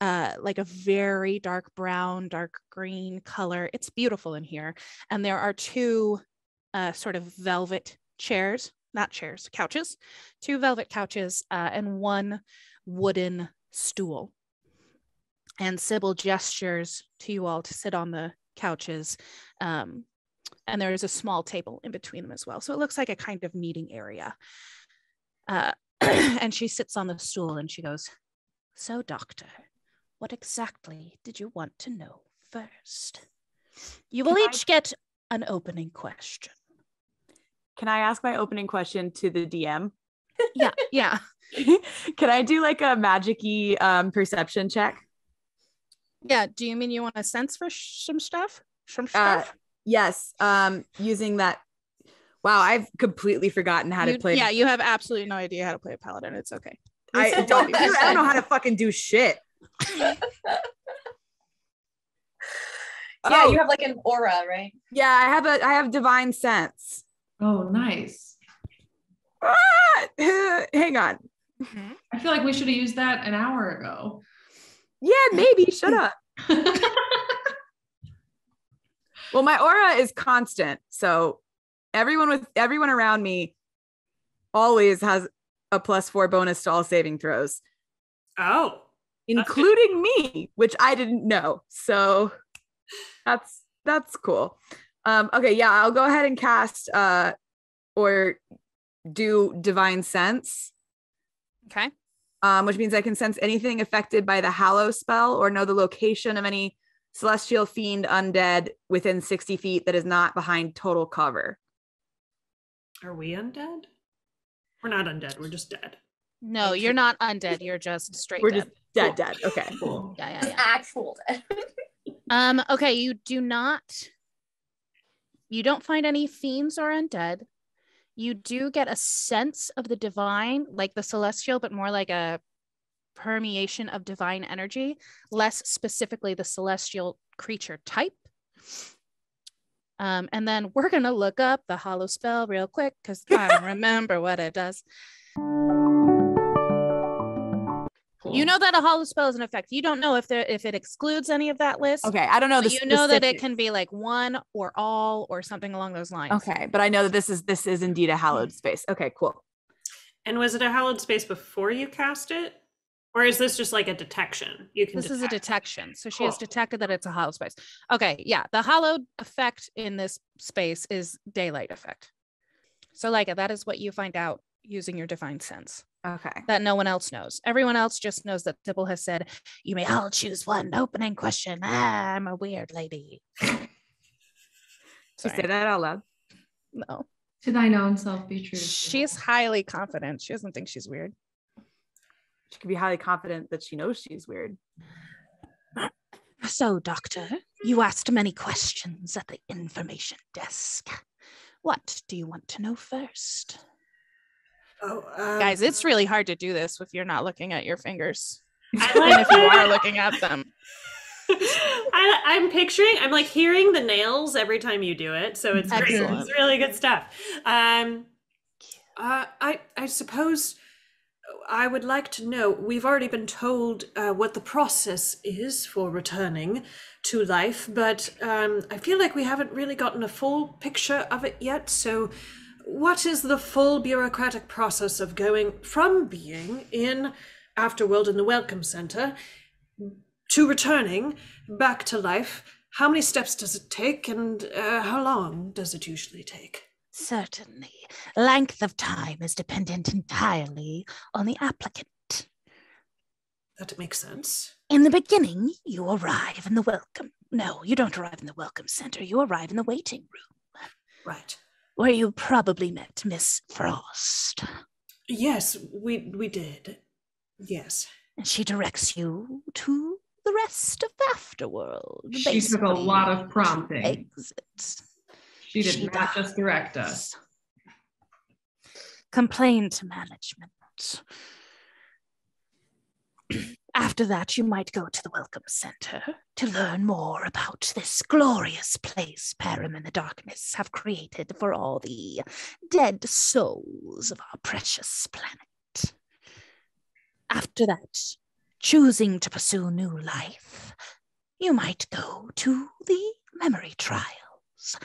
Speaker 1: like a very dark brown, dark green color. It's beautiful in here. And there are two sort of velvet chairs, not chairs, couches, two velvet couches and one wooden stool. And Sibul gestures to you all to sit on the couches. And there is a small table in between them as well. So it looks like a kind of meeting area. And she sits on the stool and she goes, "So, Doctor, what exactly did you want to know first? You will each get an opening question."
Speaker 7: Can I ask my opening question to the DM?
Speaker 1: Yeah.
Speaker 7: Can I do like a magic-y perception check?
Speaker 1: Yeah. Do you mean you want to sense for some stuff?
Speaker 7: Yes. Using that. Wow, I've completely forgotten how to play.
Speaker 1: Yeah, you have absolutely no idea how to play a paladin. It's okay.
Speaker 7: I don't know how to fucking do shit.
Speaker 5: Yeah, you have like an aura, right?
Speaker 7: Yeah, I have divine sense.
Speaker 4: Oh, nice.
Speaker 7: Hang on.
Speaker 4: I feel like we should have used that an hour ago.
Speaker 7: Yeah, maybe. Shut up. Well, my aura is constant, so everyone around me always has a +4 bonus to all saving throws.
Speaker 2: Oh,
Speaker 7: including me, which I didn't know. So that's cool. Okay, yeah, I'll go ahead and cast or do divine sense.
Speaker 1: Okay.
Speaker 7: Which means I can sense anything affected by the Hallow spell or know the location of any celestial fiend undead within 60 feet that is not behind total cover.
Speaker 2: Are we undead? We're not undead. We're just dead.
Speaker 1: No, you're not undead. You're just straight
Speaker 7: We're
Speaker 1: dead.
Speaker 7: just dead. Okay.
Speaker 4: Cool.
Speaker 1: Yeah.
Speaker 5: Actual dead.
Speaker 1: Okay, you don't find any fiends or undead. You do get a sense of the divine, like the celestial, but more like a permeation of divine energy, less specifically the celestial creature type. And then we're going to look up the Hallow spell real quick because I don't remember what it does.
Speaker 4: Cool.
Speaker 1: You know that a Hallow spell is in effect. You don't know if it excludes any of that list.
Speaker 7: Okay, I don't know.
Speaker 1: You know that it can be like one or all or something along those lines.
Speaker 7: Okay, but I know that this is indeed a hallowed space. Okay, cool.
Speaker 2: And was it a hallowed space before you cast it? Or is this just like a detection?
Speaker 1: This is a detection. So she has detected that it's a hallowed space. Okay, yeah. The hallowed effect in this space is daylight effect. So like that is what you find out using your divine sense.
Speaker 7: Okay.
Speaker 1: That no one else knows. Everyone else just knows that Sibul has said, "You may all choose one opening question." I'm a weird lady.
Speaker 7: Did you say that out loud?
Speaker 1: No.
Speaker 4: To thine own self be true.
Speaker 1: She's highly confident. She doesn't think she's weird.
Speaker 7: She could be highly confident that she knows she's weird.
Speaker 1: So, Doctor, you asked many questions at the information desk. What do you want to know first? Guys, it's really hard to do this if you're not looking at your fingers. And if you are looking at them.
Speaker 2: I'm like hearing the nails every time you do it. So it's great. It's really good stuff. I suppose I would like to know, we've already been told what the process is for returning to life, but I feel like we haven't really gotten a full picture of it yet. So what is the full bureaucratic process of going from being in AfterWorld in the Welcome Center to returning back to life? How many steps does it take, and how long does it usually take?
Speaker 1: Certainly. Length of time is dependent entirely on the applicant.
Speaker 2: That makes sense.
Speaker 1: In the beginning, you arrive in the welcome. No, you don't arrive in the welcome center. You arrive in the waiting room.
Speaker 2: Right.
Speaker 1: Where you probably met Miss Frost.
Speaker 2: Yes, we did. Yes.
Speaker 1: And she directs you to the rest of AfterWorld.
Speaker 4: She took a lot of prompting.
Speaker 1: Exit.
Speaker 4: She did not just direct us.
Speaker 1: Complain to management. After that, you might go to the Welcome Center to learn more about this glorious place Param and the Darkness have created for all the dead souls of our precious planet. After that, choosing to pursue new life, you might go to the memory trials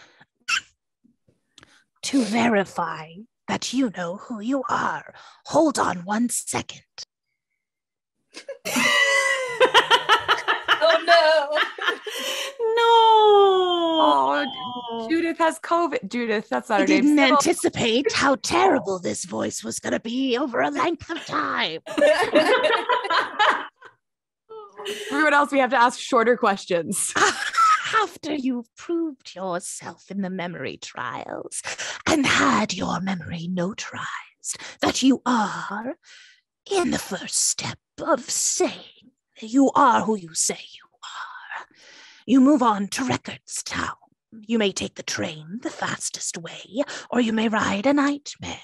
Speaker 1: to verify that you know who you are. Hold on 1 second.
Speaker 5: Oh no.
Speaker 7: Oh, Judith has COVID. Judith, that's not
Speaker 1: I
Speaker 7: her name.
Speaker 1: didn't
Speaker 7: Sibul.
Speaker 1: anticipate how terrible this voice was going to be over a length of time.
Speaker 7: Everyone else, we have to ask shorter questions.
Speaker 1: After you've proved yourself in the memory trials and had your memory notarized that you are in the first step of saying that you are who you say you are, you move on to Records Town. You may take the train the fastest way, or you may ride a nightmare,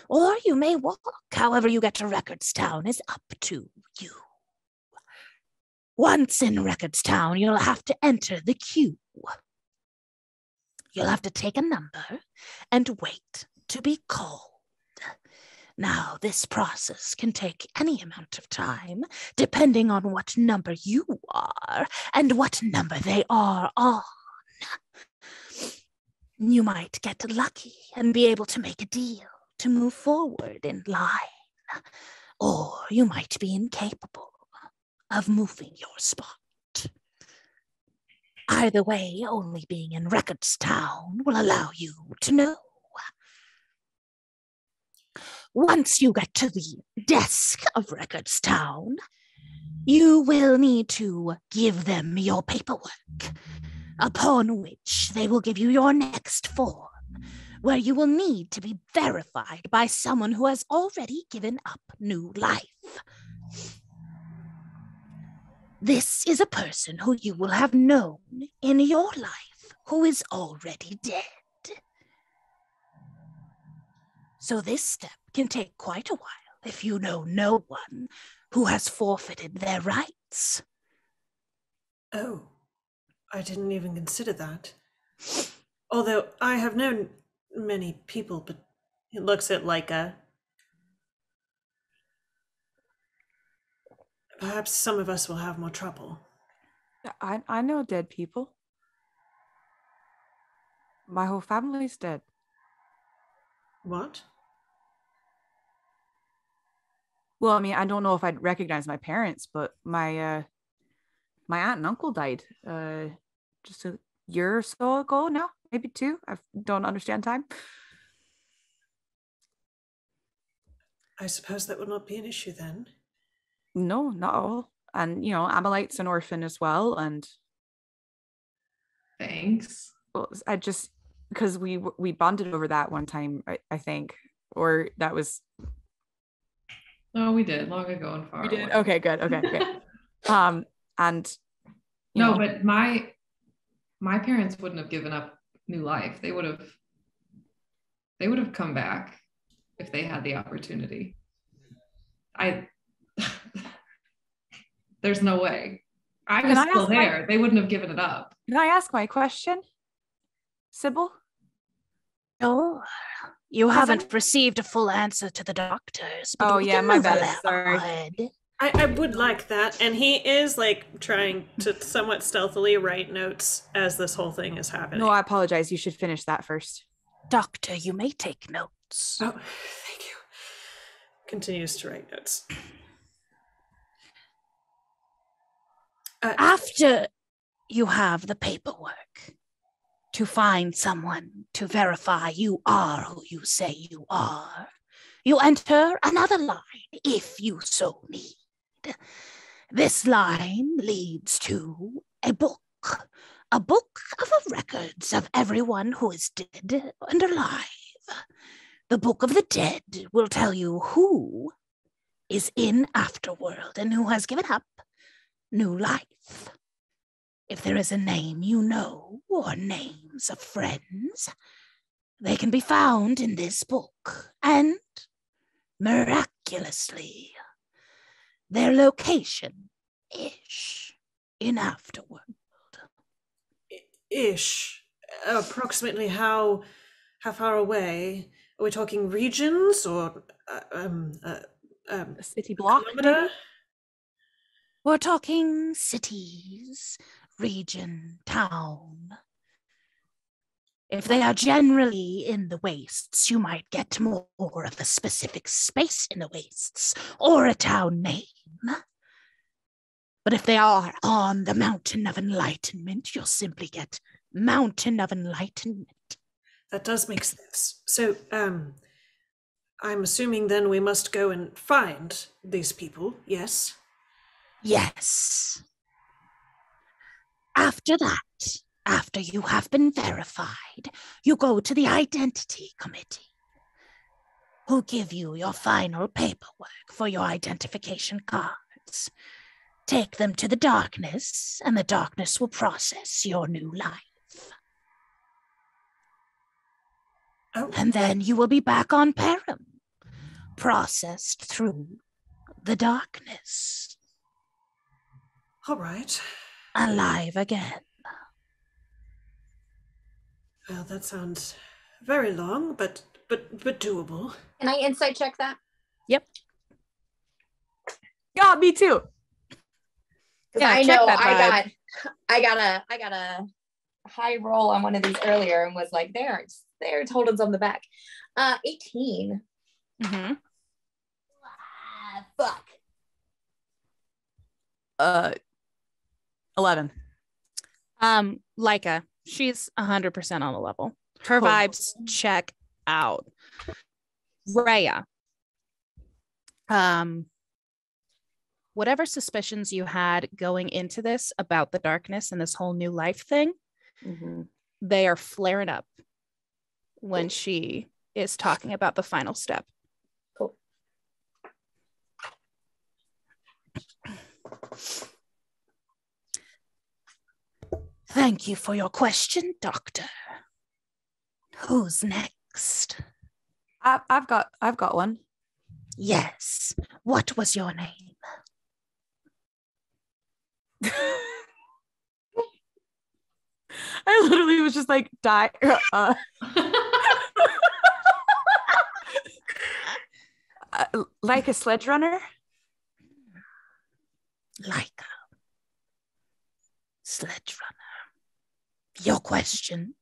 Speaker 1: or you may walk. However you get to Records Town is up to you. Once in Records Town, you'll have to enter the queue. You'll have to take a number and wait to be called. Now, this process can take any amount of time, depending on what number you are and what number they are on. You might get lucky and be able to make a deal to move forward in line, or you might be incapable of moving your spot. Either way, only being in Records Town will allow you to know. Once you get to the desk of Records Town, you will need to give them your paperwork, upon which they will give you your next form, where you will need to be verified by someone who has already given up new life. This is a person who you will have known in your life who is already dead. So this step can take quite a while if you know no one who has forfeited their rights.
Speaker 2: Oh, I didn't even consider that. Although I have known many people, but it looks at Leica. Perhaps some of us will have more trouble.
Speaker 7: I know dead people. My whole family's dead.
Speaker 2: What?
Speaker 7: Well, I mean, I don't know if I'd recognize my parents, but my aunt and uncle died just a year or so ago now, maybe 2. I don't understand time.
Speaker 2: I suppose that would not be an issue then.
Speaker 7: No, not all. And, you know, Amalite's an orphan as well. And
Speaker 4: Thanks.
Speaker 7: well, I just, because we bonded over that one time, I think, or that was.
Speaker 4: No, we did long ago and far.
Speaker 7: We did.
Speaker 4: away.
Speaker 7: Okay, good. Okay, good. And you
Speaker 4: No,
Speaker 7: know,
Speaker 4: but my parents wouldn't have given up new life. They would have come back if they had the opportunity. There's no way. I was still there. They wouldn't have given it up.
Speaker 7: Can I ask my question, Sibul?
Speaker 1: Sure. You haven't received a full answer to the doctors. But we can
Speaker 7: my
Speaker 1: move
Speaker 7: bad. Sorry.
Speaker 1: ahead.
Speaker 2: I would like that. And he is like trying to somewhat stealthily write notes as this whole thing is happening.
Speaker 7: No, I apologize. You should finish that first.
Speaker 1: Doctor, you may take notes.
Speaker 2: Oh, thank you. Continues to write notes.
Speaker 1: After you have the paperwork to find someone to verify you are who you say you are, you enter another line if you so need. This line leads to a book of records of everyone who is dead and alive. The Book of the Dead will tell you who is in AfterWorld and who has given up new life. If there is a name you know or names of friends, they can be found in this book, and miraculously, their location-ish in AfterWorld.
Speaker 2: Ish. Approximately how far away? Are we talking regions or
Speaker 7: A city block?
Speaker 2: kilometer?
Speaker 1: We're talking cities, region, town. If they are generally in the wastes, you might get more of a specific space in the wastes or a town name. But if they are on the Mountain of Enlightenment, you'll simply get Mountain of Enlightenment.
Speaker 2: That does make sense. So, I'm assuming then we must go and find these people, yes?
Speaker 1: Yes. After that, after you have been verified, you go to the Identity Committee, who give you your final paperwork for your identification cards. Take them to the darkness, and the darkness will process your new life.
Speaker 2: Oh.
Speaker 1: And then you will be back on Param, processed through the darkness.
Speaker 2: All right.
Speaker 1: Alive again.
Speaker 2: Well, that sounds very long, but doable.
Speaker 5: Can I insight check that?
Speaker 1: Yep.
Speaker 7: Yeah, me too.
Speaker 1: Yeah,
Speaker 5: I
Speaker 1: check
Speaker 5: know
Speaker 1: that
Speaker 5: I got a high roll on one of these earlier and was like, there, holding on the back. 18.
Speaker 1: Mm-hmm.
Speaker 5: Fuck.
Speaker 7: 11.
Speaker 1: Leica, she's 100% on the level. Her
Speaker 7: Oh.
Speaker 1: vibes check out. Rhea, whatever suspicions you had going into this about the darkness and this whole new life thing, they are flaring up when she is talking about the final step.
Speaker 5: Cool.
Speaker 1: Thank you for your question, Doctor. Who's next?
Speaker 7: I've got one.
Speaker 1: Yes. What was your name?
Speaker 7: I literally was just like, die. Like a sledge runner?
Speaker 1: Like a sledge runner. Your question?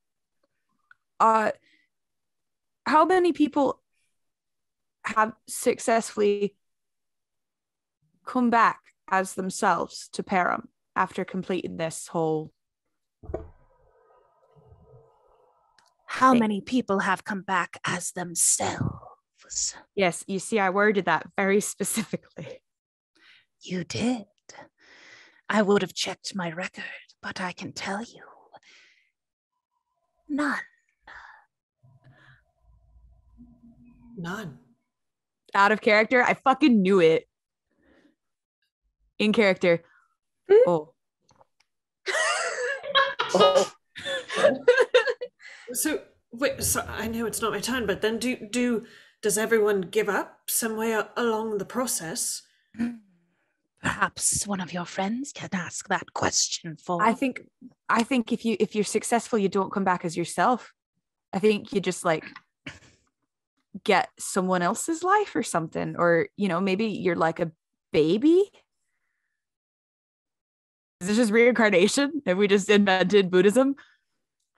Speaker 7: How many people have successfully come back as themselves to Param after completing this whole...
Speaker 1: How many people have come back as themselves?
Speaker 7: Yes, you see, I worded that very specifically.
Speaker 1: You did. I would have checked my record, but I can tell you, none.
Speaker 2: None.
Speaker 7: Out of character? I fucking knew it. In character. Oh.
Speaker 2: So wait, so I know it's not my turn, but then does everyone give up somewhere along the process?
Speaker 1: Perhaps one of your friends can ask that question for
Speaker 7: I think if you're successful, you don't come back as yourself. I think you just like get someone else's life or something, or maybe you're like a baby. Is this just reincarnation? Have we just invented Buddhism?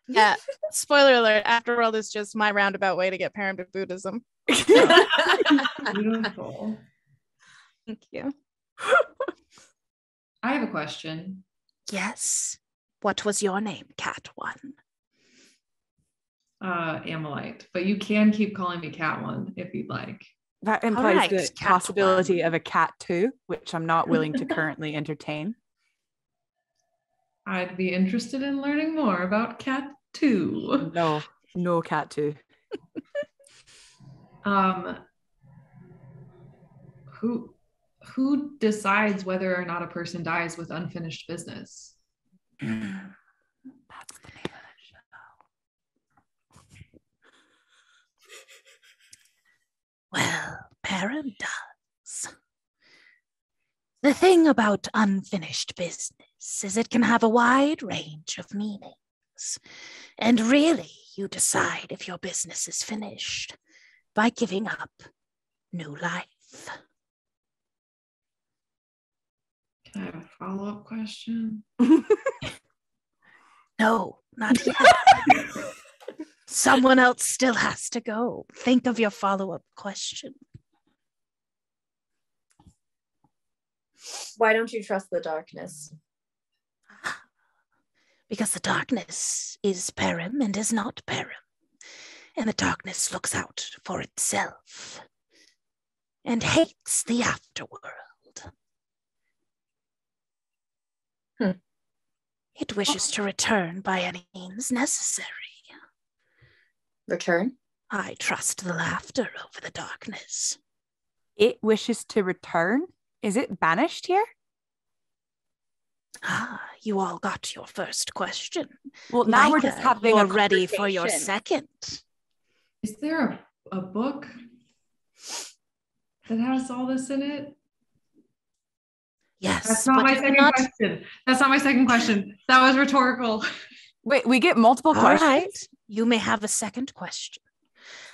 Speaker 1: Yeah. Spoiler alert, AfterWorld is just my roundabout way to get Perrin to Buddhism.
Speaker 4: Beautiful.
Speaker 1: Thank you.
Speaker 4: I have a question.
Speaker 1: Yes. What was your name, Cat One?
Speaker 4: Amalite, but you can keep calling me Cat One if you'd like.
Speaker 7: That implies
Speaker 1: right,
Speaker 7: the
Speaker 1: Cat
Speaker 7: possibility
Speaker 1: One.
Speaker 7: of a cat too, which I'm not willing to currently entertain.
Speaker 4: I'd be interested in learning more about Cat 2.
Speaker 7: No cat too.
Speaker 4: Who decides whether or not a person dies with unfinished business?
Speaker 7: That's the name of the show.
Speaker 1: Well, Perrin does. The thing about unfinished business is it can have a wide range of meanings. And really, you decide if your business is finished by giving up new life.
Speaker 4: Can I have a follow-up question?
Speaker 1: No, not yet. Someone else still has to go. Think of your follow-up question.
Speaker 5: Why don't you trust the darkness?
Speaker 1: Because the darkness is Perrin and is not Perrin. And the darkness looks out for itself and hates the afterworld. It wishes to return by any means necessary.
Speaker 5: Return?
Speaker 1: I trust the laughter over the darkness.
Speaker 7: It wishes to return? Is it banished here?
Speaker 1: You all got your first question.
Speaker 7: Well, now we're just having
Speaker 1: you're
Speaker 7: a
Speaker 1: ready for your
Speaker 7: conversation.
Speaker 1: second.
Speaker 4: Is there a book that has all this in it?
Speaker 1: Yes.
Speaker 4: That's not my second question. That's not my second question. That was rhetorical.
Speaker 7: Wait, we get multiple
Speaker 1: All
Speaker 7: questions?
Speaker 1: right. You may have a second question.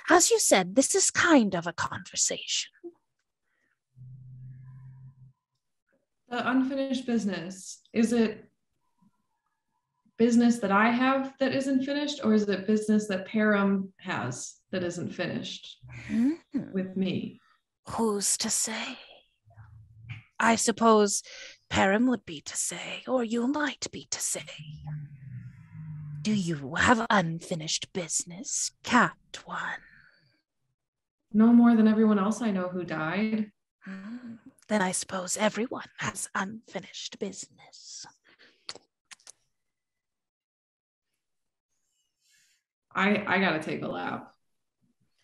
Speaker 1: As you said, this is kind of a conversation.
Speaker 4: The unfinished business, is it business that I have that isn't finished, or is it business that Perrin has that isn't finished with me?
Speaker 1: Who's to say? I suppose Perrin would be to say, or you might be to say. Do you have unfinished business, Cat One?
Speaker 4: No more than everyone else I know who died.
Speaker 1: Then I suppose everyone has unfinished business.
Speaker 4: I gotta take a lap.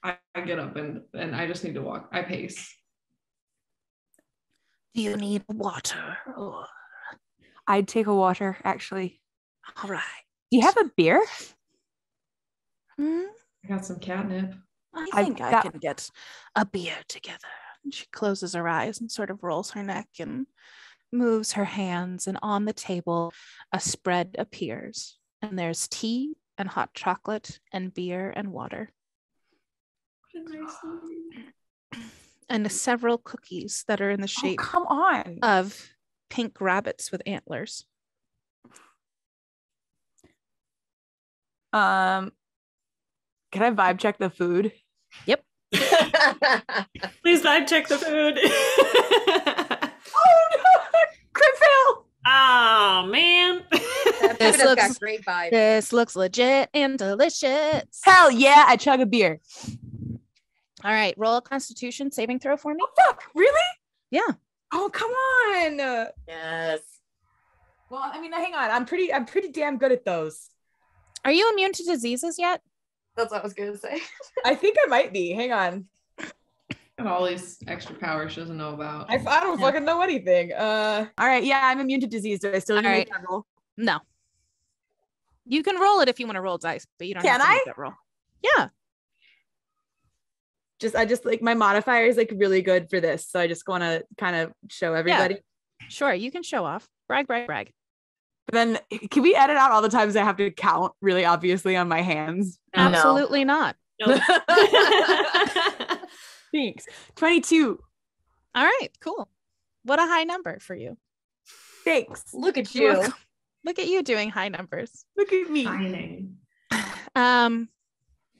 Speaker 4: I get up and I just need to walk. I pace.
Speaker 1: Do you need water or?
Speaker 7: I'd take a water, actually.
Speaker 1: All right.
Speaker 7: Do you have a beer?
Speaker 4: I got some catnip.
Speaker 1: I think I can get a beer together. And she closes her eyes and sort of rolls her neck and moves her hands. And on the table, a spread appears. And there's tea and hot chocolate and beer and water.
Speaker 4: What a nice lady.
Speaker 1: And several cookies that are in the shape
Speaker 7: come on.
Speaker 1: of pink rabbits with antlers.
Speaker 7: Can I vibe check the food?
Speaker 1: Yep.
Speaker 8: Please vibe check the food.
Speaker 7: Oh no! Crit fail!
Speaker 8: Oh man.
Speaker 5: This got great vibes.
Speaker 1: This looks legit and delicious.
Speaker 7: Hell yeah! I chug a beer.
Speaker 1: All right, roll a Constitution saving throw for me.
Speaker 7: Oh fuck! Really?
Speaker 1: Yeah.
Speaker 7: Oh come on!
Speaker 5: Yes.
Speaker 7: Well, I mean, hang on. I'm pretty damn good at those.
Speaker 1: Are you immune to diseases yet?
Speaker 5: That's what I was gonna say.
Speaker 7: I think I might be. Hang on.
Speaker 4: Got all these extra powers she doesn't know about.
Speaker 7: I don't fucking know anything. All right. Yeah, I'm immune to disease. Do I still need to make that roll?
Speaker 1: No. You can roll it if you want to roll dice, but you don't have to make that roll. Yeah.
Speaker 7: I just like my modifier is like really good for this. So I just want to kind of show everybody.
Speaker 1: Yeah. Sure. You can show off. Brag, brag, brag.
Speaker 7: But then can we edit out all the times I have to count really obviously on my hands?
Speaker 1: Absolutely not.
Speaker 8: Nope.
Speaker 7: Thanks. 22.
Speaker 1: All right, cool. What a high number for you.
Speaker 7: Thanks.
Speaker 5: Look at
Speaker 1: You're
Speaker 5: you.
Speaker 1: welcome. Look at you doing high numbers.
Speaker 7: Look at me.
Speaker 4: Shining.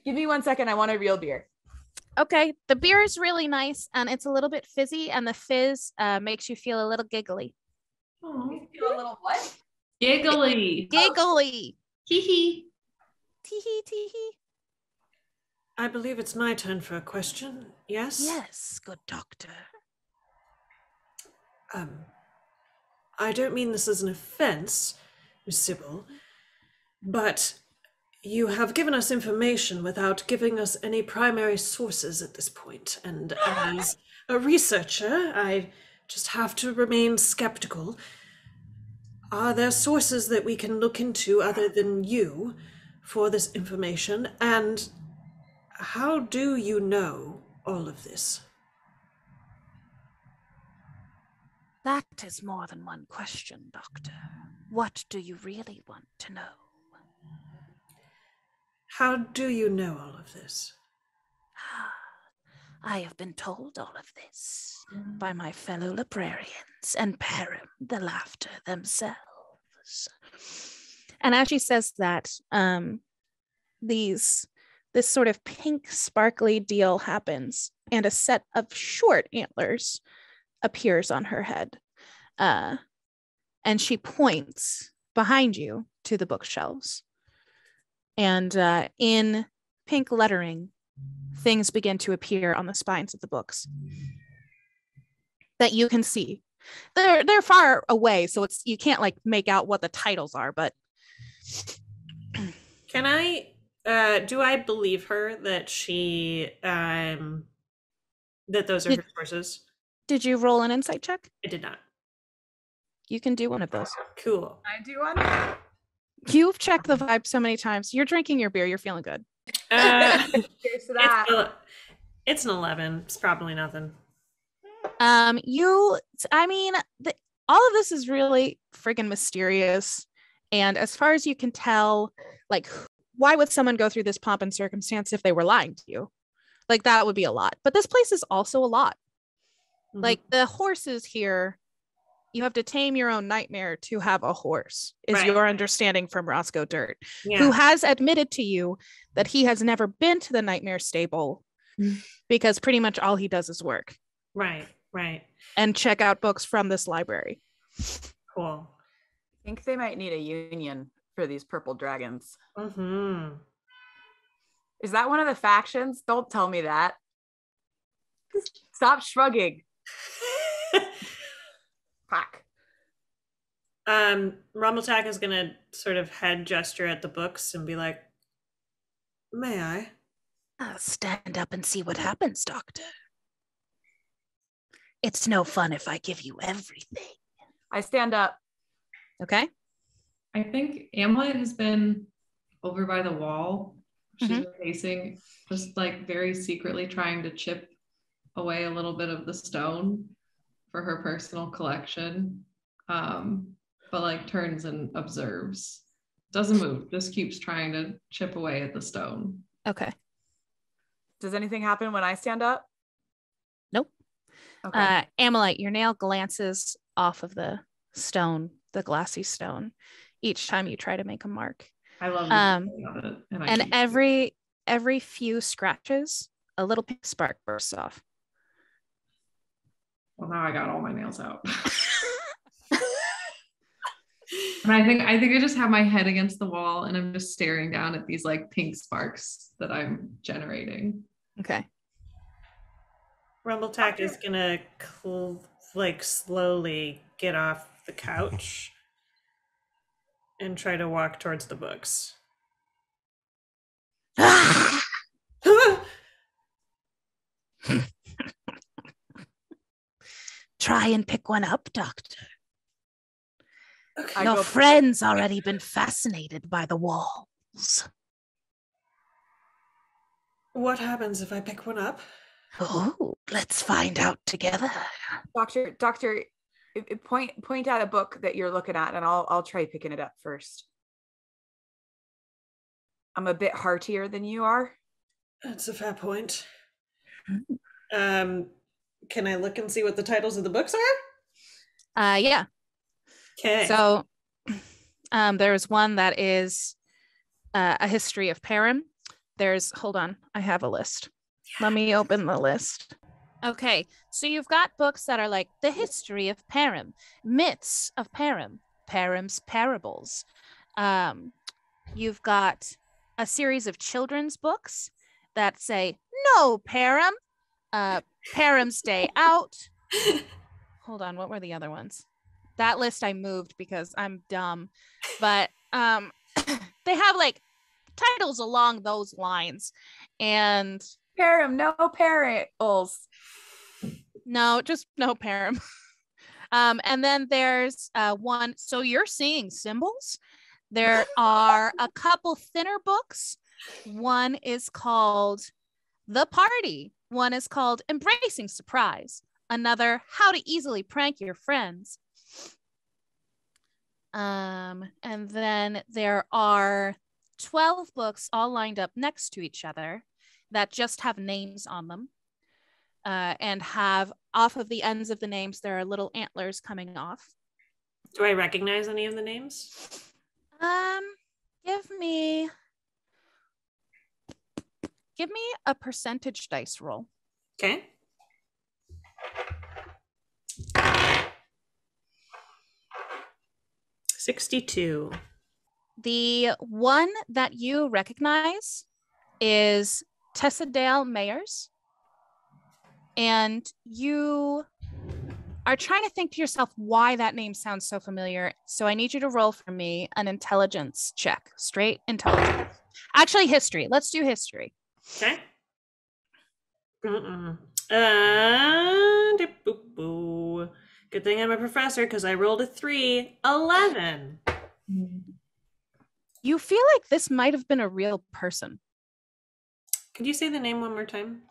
Speaker 7: Give me 1 second. I want a real beer.
Speaker 1: Okay, the beer is really nice and it's a little bit fizzy, and the fizz makes you feel a little giggly.
Speaker 4: Oh,
Speaker 7: Feel a little what?
Speaker 4: giggly.
Speaker 1: Giggly.
Speaker 4: Hee hee.
Speaker 1: Tee-hee, tee-hee.
Speaker 2: I believe it's my turn for a question. Yes?
Speaker 1: Yes, good doctor.
Speaker 2: I don't mean this as an offense, Miss Sibul, but you have given us information without giving us any primary sources at this point, and as a researcher, I just have to remain skeptical. Are there sources that we can look into other than you for this information, and how do you know all of this?
Speaker 1: That is more than one question, Doctor. What do you really want to know?
Speaker 2: How do you know all of this?
Speaker 1: I have been told all of this by my fellow librarians and Param the Laughter themselves. And as she says that, this sort of pink sparkly deal happens, and a set of short antlers appears on her head. And she points behind you to the bookshelves. And in pink lettering, things begin to appear on the spines of the books that you can see. They're far away, so you can't like make out what the titles are, but
Speaker 8: Can I do I believe her that she that those are her sources?
Speaker 1: did you roll an insight check?
Speaker 8: I did not.
Speaker 1: You can do one of those.
Speaker 8: Cool.
Speaker 7: I do one.
Speaker 1: You've checked the vibe so many times. You're drinking your beer. You're feeling good.
Speaker 7: Cheers to that.
Speaker 8: It's an 11. It's probably nothing.
Speaker 1: All of this is really friggin' mysterious. And as far as you can tell, like, why would someone go through this pomp and circumstance if they were lying to you? Like, that would be a lot. But this place is also a lot.
Speaker 8: Mhm.
Speaker 1: Like, the horses here, you have to tame your own nightmare to have a horse, is
Speaker 8: Right.
Speaker 1: your understanding from Roscoe Dirt,
Speaker 8: Yeah.
Speaker 1: who has admitted to you that he has never been to the nightmare stable because pretty much all he does is work
Speaker 8: Right.
Speaker 1: and check out books from this library.
Speaker 8: Cool.
Speaker 7: I think they might need a union for these purple dragons.
Speaker 8: Mm-hmm.
Speaker 7: Is that one of the factions? Don't tell me that. Stop shrugging. Fuck.
Speaker 8: Rumbletak is gonna sort of head gesture at the books and be like,
Speaker 2: May I?
Speaker 1: I'll stand up and see what happens, Doctor. It's no fun if I give you everything.
Speaker 7: I stand up.
Speaker 1: Okay.
Speaker 4: I think Amulet has been over by the wall. She's been pacing, just like very secretly trying to chip away a little bit of the stone for her personal collection. But like turns and observes. Doesn't move, just keeps trying to chip away at the stone.
Speaker 1: Okay.
Speaker 7: Does anything happen when I stand up?
Speaker 1: Nope.
Speaker 7: Okay.
Speaker 1: Amalite, your nail glances off of the stone, the glassy stone, each time you try to make a mark.
Speaker 4: I love it.
Speaker 1: And every few scratches, a little pink spark bursts off.
Speaker 4: Well, now I got all my nails out. And I think I just have my head against the wall and I'm just staring down at these like pink sparks that I'm generating.
Speaker 1: Okay.
Speaker 8: Rumbletak is gonna slowly get off the couch and try to walk towards the books.
Speaker 1: Try and pick one up, Doctor.
Speaker 2: Okay.
Speaker 1: Your friend's already been fascinated by the walls.
Speaker 2: What happens if I pick one up?
Speaker 1: Oh, let's find out together.
Speaker 7: Doctor, point out a book that you're looking at, and I'll try picking it up first. I'm a bit heartier than you are.
Speaker 8: That's a fair point. Can I look and see what the titles of the books are?
Speaker 1: Yeah.
Speaker 8: Okay.
Speaker 1: So there's one that is a history of Param. Hold on, I have a list. Let me open the list. Okay, so you've got books that are like the history of Param, myths of Param, Param's parables. You've got a series of children's books that say, no, Param, Param's Day Out. Hold on, what were the other ones? That list I moved because I'm dumb, but they have like titles along those lines. And
Speaker 7: Param, no parentals.
Speaker 1: No, just no Param. And then there's one. So you're seeing symbols. There are a couple thinner books. One is called The Party. One is called Embracing Surprise. Another, How to Easily Prank Your Friends. And then there are 12 books all lined up next to each other that just have names on them. And have off of the ends of the names, there are little antlers coming off.
Speaker 8: Do I recognize any of the names?
Speaker 1: Give me a percentage dice roll.
Speaker 8: Okay. $62.
Speaker 1: The one that you recognize is Tessadale Mayers. And you are trying to think to yourself why that name sounds so familiar. So I need you to roll for me an intelligence check. Straight intelligence. Actually, history. Let's do history.
Speaker 8: Okay. Good thing I'm a professor because I rolled a 3. 11.
Speaker 1: You feel like this might have been a real person.
Speaker 8: Could you say the name one more time?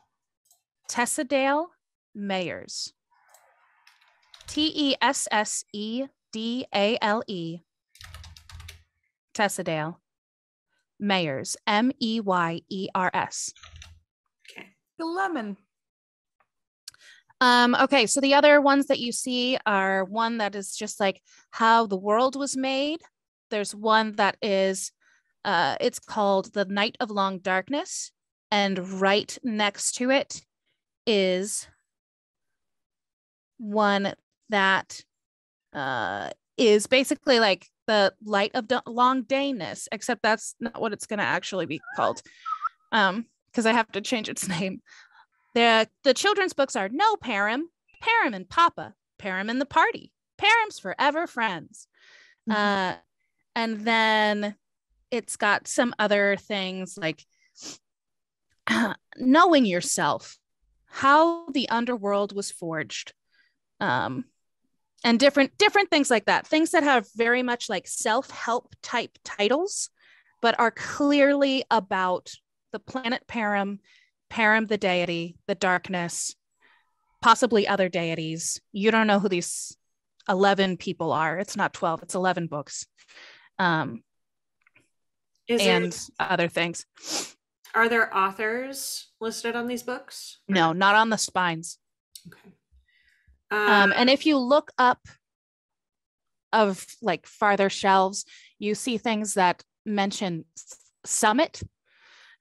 Speaker 1: Tessadale Mayers. Tessedale. Tessadale Mayers. Meyers.
Speaker 8: Okay.
Speaker 7: The lemon.
Speaker 1: Okay, so the other ones that you see are one that is just like how the world was made. There's one that is, it's called The Night of Long Darkness. And right next to it is one that is basically like the light of long dayness, except that's not what it's going to actually be called, because I have to change its name. The children's books are No Param, Param and Papa, Param and the Party, Param's Forever Friends. And then it's got some other things like Knowing Yourself, How the Underworld Was Forged, and different things like that. Things that have very much like self-help type titles, but are clearly about the planet Param, Param the deity, the darkness, possibly other deities. You don't know who these 11 people are. It's not 12, it's 11 books. And other things.
Speaker 8: Are there authors listed on these books?
Speaker 1: No, not on the spines.
Speaker 8: Okay.
Speaker 1: And if you look up of like farther shelves, you see things that mention Summit.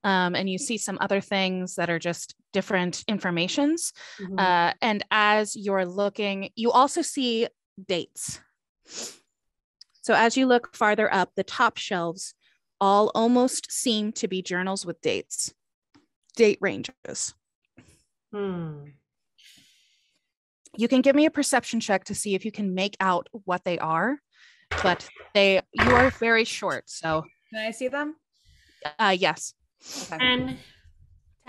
Speaker 1: And you see some other things that are just different informations.
Speaker 8: Mm-hmm.
Speaker 1: And as you're looking, you also see dates. So as you look farther up, the top shelves all almost seem to be journals with dates, date ranges. You can give me a perception check to see if you can make out what they are, but you are very short. So
Speaker 7: Can I see them?
Speaker 1: Yes.
Speaker 7: Okay.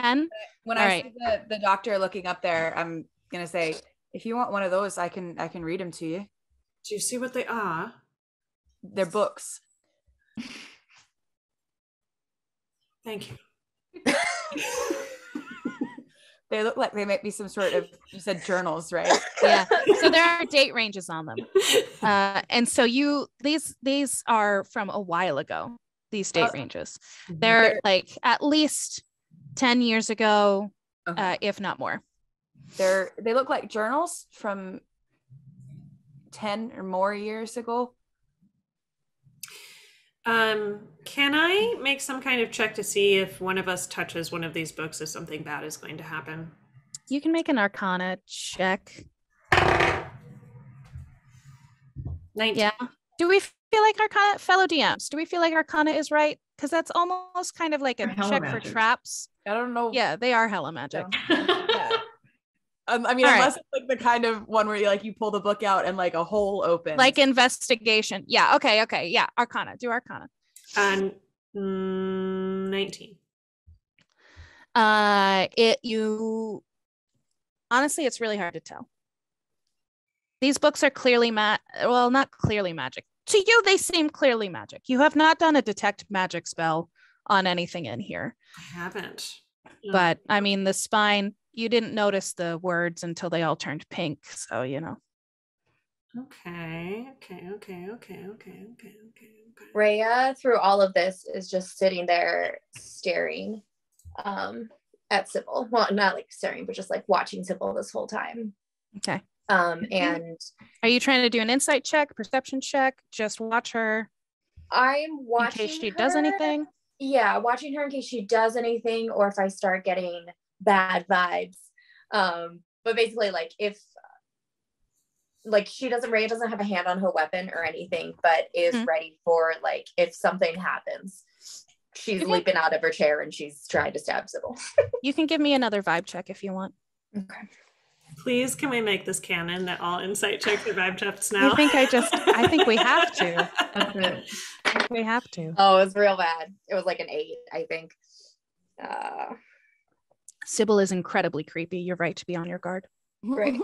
Speaker 1: 10.
Speaker 7: When
Speaker 1: All
Speaker 7: I
Speaker 1: right.
Speaker 7: see the doctor looking up there, I'm gonna say, if you want one of those, I can read them to you.
Speaker 8: Do you see what they are?
Speaker 7: They're books.
Speaker 8: Thank you.
Speaker 7: They look like they might be some sort of, you said journals, right?
Speaker 1: Yeah. So there are date ranges on them. And so these are from a while ago, these date ranges. They're like at least 10 years ago,
Speaker 7: Okay.
Speaker 1: if not more.
Speaker 6: They look like journals from 10 or more years ago.
Speaker 8: Can I make some kind of check to see if one of us touches one of these books, if something bad is going to happen?
Speaker 1: You can make an Arcana check.
Speaker 8: 19.
Speaker 1: Yeah. Do we feel like Arcana, fellow DMs, do we feel like Arcana is right? Because that's almost kind of like a
Speaker 4: They're hella
Speaker 1: check for
Speaker 4: magic.
Speaker 1: traps.
Speaker 6: I don't know.
Speaker 1: Yeah, they are hella magic.
Speaker 6: Yeah. I mean,
Speaker 1: All
Speaker 6: unless it's like the kind of one where you pull the book out and like a hole opens.
Speaker 1: Like investigation. Yeah. Okay. Yeah. Arcana. Do Arcana.
Speaker 8: 19.
Speaker 1: Honestly, it's really hard to tell. These books are clearly not clearly magic. To you, they seem clearly magic. You have not done a detect magic spell on anything in here.
Speaker 8: I haven't.
Speaker 1: But I mean, the spine, you didn't notice the words until they all turned pink. So,
Speaker 8: Okay.
Speaker 5: Rhea, through all of this, is just sitting there staring at Sibul. Well, not like staring, but just like watching Sibul this whole time.
Speaker 1: Okay.
Speaker 5: And
Speaker 1: are you trying to do an insight check, perception check? Just watch her
Speaker 5: I'm watching
Speaker 1: in case she does anything.
Speaker 5: Yeah, watching her in case she does anything, or if I start getting bad vibes. But basically, like if Rhea doesn't have a hand on her weapon or anything, but is ready for like if something happens. She's leaping out of her chair and she's trying to stab Sibul.
Speaker 1: You can give me another vibe check if you want.
Speaker 5: Okay.
Speaker 8: Please, can we make this canon that all insight checks are vibe checks now?
Speaker 1: I think we have to.
Speaker 4: That's it.
Speaker 1: I think we have to.
Speaker 5: Oh, it was real bad. It was like an 8, I think.
Speaker 1: Sibul is incredibly creepy. You're right to be on your guard.
Speaker 5: Right.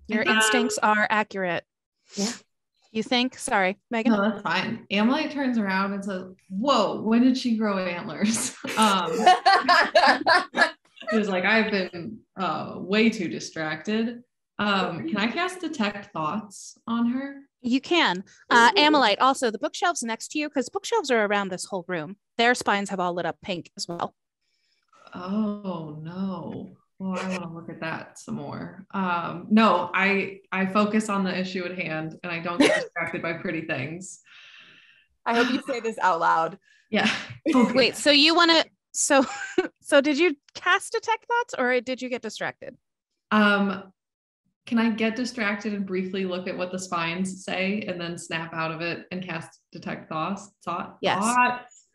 Speaker 1: Your instincts are accurate.
Speaker 5: Yeah.
Speaker 1: You think? Sorry, Megan.
Speaker 4: No, that's fine. Amalite turns around and says, "Whoa, when did she grow antlers?" It was like, I've been way too distracted. Can I cast detect thoughts on her?
Speaker 1: You can. Amalite, also the bookshelves next to you, because bookshelves are around this whole room. Their spines have all lit up pink as well.
Speaker 4: Oh no. Well, I want to look at that some more. No, I focus on the issue at hand and I don't get distracted by pretty things.
Speaker 6: I hope you say this out loud.
Speaker 4: Yeah.
Speaker 1: Okay. Wait, so you want to, so did you cast detect thoughts or did you get distracted?
Speaker 4: Can I get distracted and briefly look at what the spines say and then snap out of it and cast detect thoughts?
Speaker 1: Yes.
Speaker 4: Thoughts?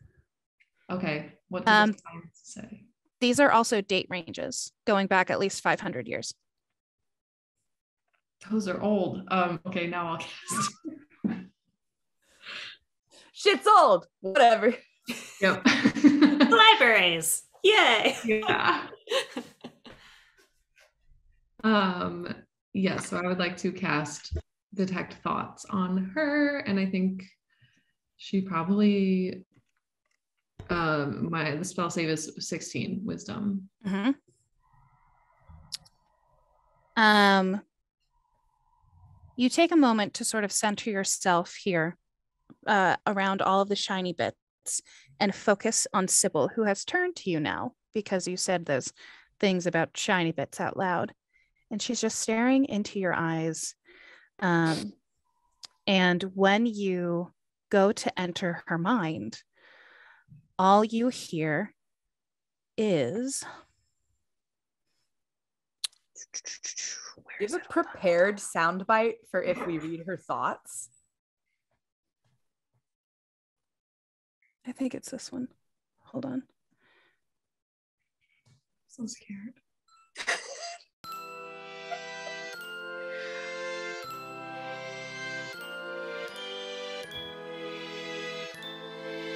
Speaker 4: Okay. What do the spines say?
Speaker 1: These are also date ranges going back at least 500 years.
Speaker 4: Those are old. Okay, now I'll cast.
Speaker 6: Shit's old. Whatever.
Speaker 4: Yep.
Speaker 8: Libraries. Yay.
Speaker 4: Yeah. Yeah, so I would like to cast detect thoughts on her, and I think she probably the spell save is 16 wisdom.
Speaker 1: Mm-hmm. You take a moment to sort of center yourself here around all of the shiny bits and focus on Sibul, who has turned to you now because you said those things about shiny bits out loud. And she's just staring into your eyes. And when you go to enter her mind, all you hear is...
Speaker 6: Do you have a prepared soundbite for if we read her thoughts?
Speaker 1: I think it's this one. Hold on.
Speaker 4: So scared.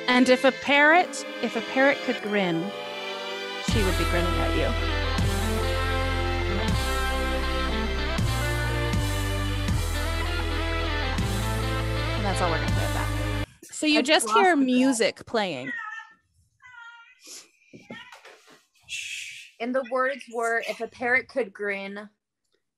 Speaker 1: And if a parrot could grin, she would be grinning at you. And that's all we're gonna play with that. So you just hear music playing.
Speaker 5: And the words were, if a parrot could grin,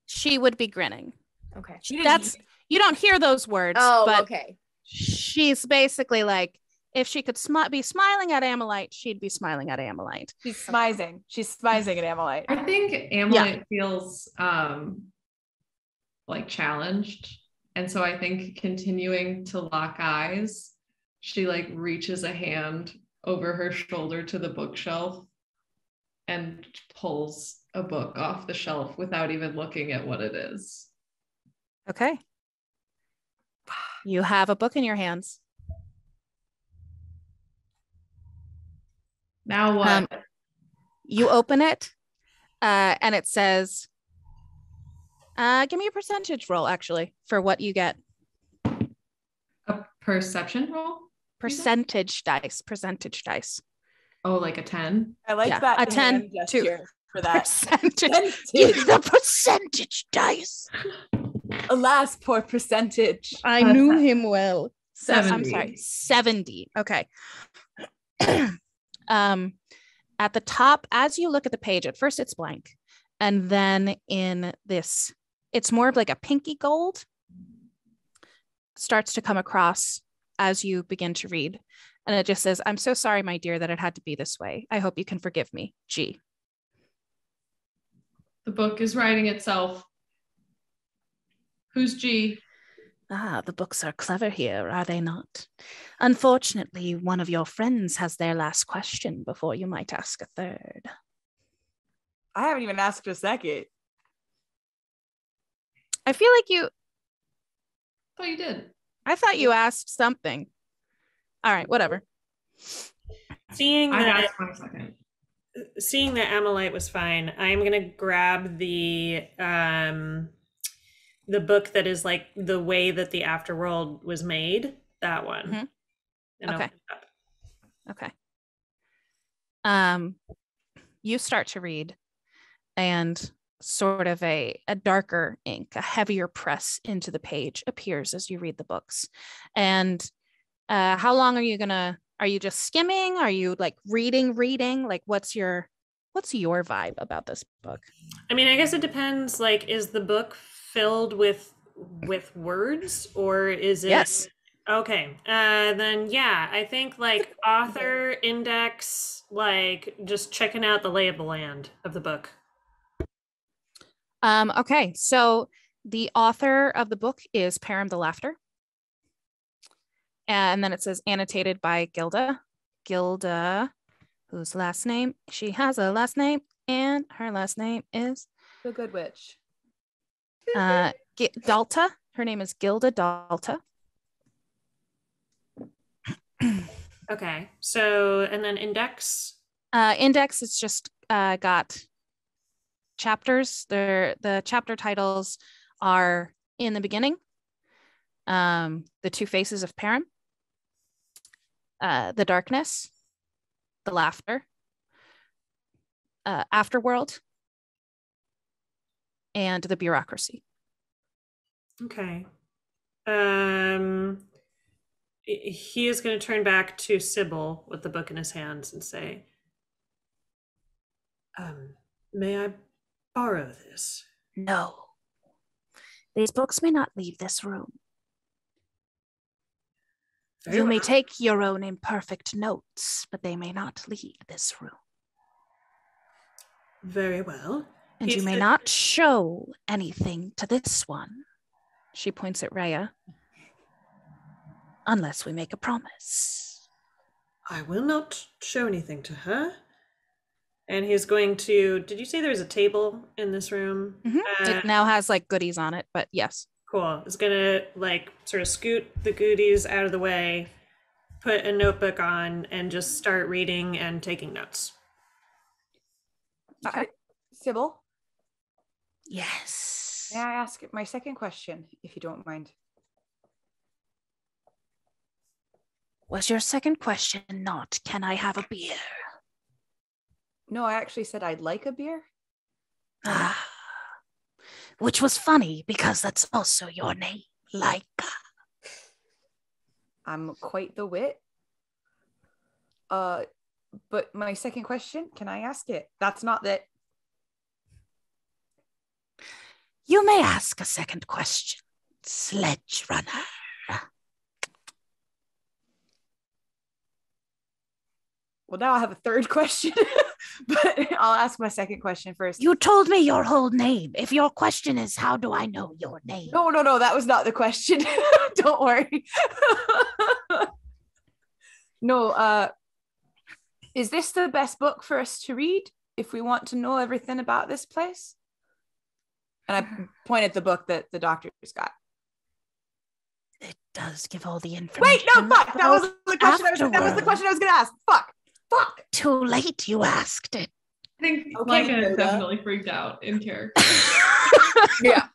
Speaker 1: she would be grinning.
Speaker 5: Okay.
Speaker 1: That's, you don't hear those words,
Speaker 5: oh,
Speaker 1: but
Speaker 5: okay.
Speaker 1: She's basically like, if she could be smiling at Amelite, she'd be smiling at Amelite.
Speaker 7: She's smizing. She's smizing at Amelite.
Speaker 4: I think Amelite feels like challenged. And so I think continuing to lock eyes, she like reaches a hand over her shoulder to the bookshelf and pulls a book off the shelf without even looking at what it is.
Speaker 1: Okay. You have a book in your hands.
Speaker 4: Now what?
Speaker 1: You open it, and it says, give me a percentage roll, actually, for what you get.
Speaker 4: A perception roll?
Speaker 1: Percentage dice.
Speaker 4: Oh, like a 10?
Speaker 7: I like that.
Speaker 1: A 10
Speaker 7: gesture for that.
Speaker 1: Percentage. Use the percentage dice.
Speaker 7: Alas, poor percentage.
Speaker 1: I knew him well.
Speaker 4: 70.
Speaker 1: I'm sorry, 70. Okay. At the top, as you look at the page, at first it's blank. And then in this, it's more of like a pinky gold starts to come across as you begin to read. And it just says, I'm so sorry, my dear, that it had to be this way. I hope you can forgive me. G.
Speaker 4: The book is writing itself. Who's G?
Speaker 1: The books are clever here, are they not? Unfortunately, one of your friends has their last question before you might ask a third.
Speaker 7: I haven't even asked a second.
Speaker 1: I feel like you...
Speaker 4: Oh, you did.
Speaker 1: I thought you asked something. All right, whatever.
Speaker 8: Seeing
Speaker 4: I
Speaker 8: that,
Speaker 4: asked 1 second.
Speaker 8: seeing that Amelite was fine, I'm gonna grab the book that is like the way that the Afterworld was made. That one.
Speaker 1: Mhm.
Speaker 8: And
Speaker 1: Okay.
Speaker 8: open it up.
Speaker 1: Okay. You start to read, and sort of a darker ink, a heavier press into the page appears as you read the books. And how long are you just skimming? Are you like reading? Like, what's your vibe about this book?
Speaker 8: I mean, I guess it depends. Like, is the book filled with words, or is it?
Speaker 1: Yes.
Speaker 8: Okay. Then yeah, I think like author, index, like just checking out the lay of the land of the book.
Speaker 1: Okay, so the author of the book is Param the Laughter. And then it says annotated by Gilda. Gilda, whose last name, she has a last name, and her last name is
Speaker 7: The Good Witch.
Speaker 1: Dalta. Her name is Gilda Dalta.
Speaker 8: Okay. So, and then index.
Speaker 1: Index is just got chapters. The chapter titles are in the beginning. The Two Faces of Param. The Darkness. The Laughter. Afterworld. And the Bureaucracy.
Speaker 8: Okay. He is going to turn back to Sibul with the book in his hands and say, may I borrow this?
Speaker 1: No. These books may not leave this room.
Speaker 8: Very
Speaker 1: You may
Speaker 8: well.
Speaker 1: take your own imperfect notes, but they may not leave this room.
Speaker 8: Very well.
Speaker 1: And you
Speaker 8: He's
Speaker 1: may
Speaker 8: the-
Speaker 1: not show anything to this one. She points at Rhea. Unless we make a promise.
Speaker 8: I will not show anything to her. And he's going to, did you say there's a table in this room?
Speaker 1: It now has like goodies on it, but yes.
Speaker 8: Cool. He's going to like sort of scoot the goodies out of the way, put a notebook on, and just start reading and taking notes.
Speaker 7: Sibul,
Speaker 1: Yes.
Speaker 7: may I ask my second question, if you don't mind?
Speaker 1: Was your second question not, can I have a beer?
Speaker 7: No, I actually said I'd like a beer.
Speaker 1: Ah, which was funny because that's also your name, Laika.
Speaker 7: I'm quite the wit. But my second question, can I ask it? That's not that.
Speaker 1: You may ask a second question, Sledge Runner.
Speaker 7: Well, now I have a third question, but I'll ask my second question first.
Speaker 1: You told me your whole name. If your question is, how do I know your name?
Speaker 7: No, that was not the question. Don't worry. No, is this the best book for us to read if we want to know everything about this place? And I point at the book that the doctor's got.
Speaker 1: It does give all the information.
Speaker 7: Wait, no, fuck. That was the question. That was the question I was going to ask. Fuck.
Speaker 1: Too late. You asked it.
Speaker 4: I think
Speaker 7: Okay,
Speaker 4: Leica
Speaker 7: Yoda.
Speaker 4: definitely freaked out in character.
Speaker 5: Yeah.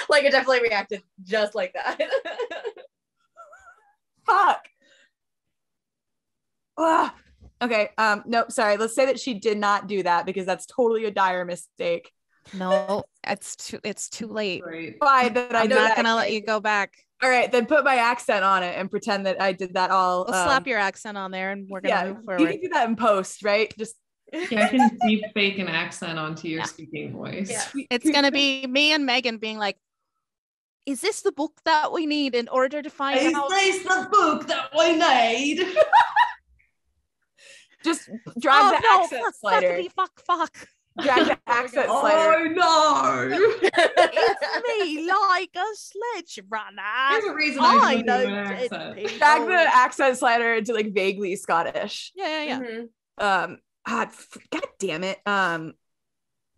Speaker 5: Like it definitely reacted just like that.
Speaker 7: Fuck. Ugh. Okay. No, sorry. Let's say that she did not do that because that's totally a dire mistake.
Speaker 1: No, it's too late.
Speaker 4: Right.
Speaker 7: Fine, then
Speaker 1: I'm not gonna let you go back.
Speaker 7: All right, then put my accent on it and pretend that I did that all.
Speaker 1: We'll slap your accent on there and we're gonna move
Speaker 7: You
Speaker 1: forward.
Speaker 7: can do that in post, right? Just
Speaker 4: Yeah, I can deep fake an accent onto your speaking voice.
Speaker 5: Yeah.
Speaker 1: It's gonna be me and Megan being like, is this the book that we need in order to find out?
Speaker 4: Is this the book that we need?
Speaker 7: just drag the accent slider.
Speaker 1: Fuck.
Speaker 7: Drag the accent slider.
Speaker 4: Oh no!
Speaker 1: It's me, like a sledge runner.
Speaker 4: There's a reason I
Speaker 1: I
Speaker 4: don't
Speaker 1: know
Speaker 4: do an
Speaker 1: dead
Speaker 4: accent.
Speaker 1: people.
Speaker 7: Drag the accent slider into like vaguely Scottish.
Speaker 1: Yeah.
Speaker 5: Mhm.
Speaker 7: God damn it.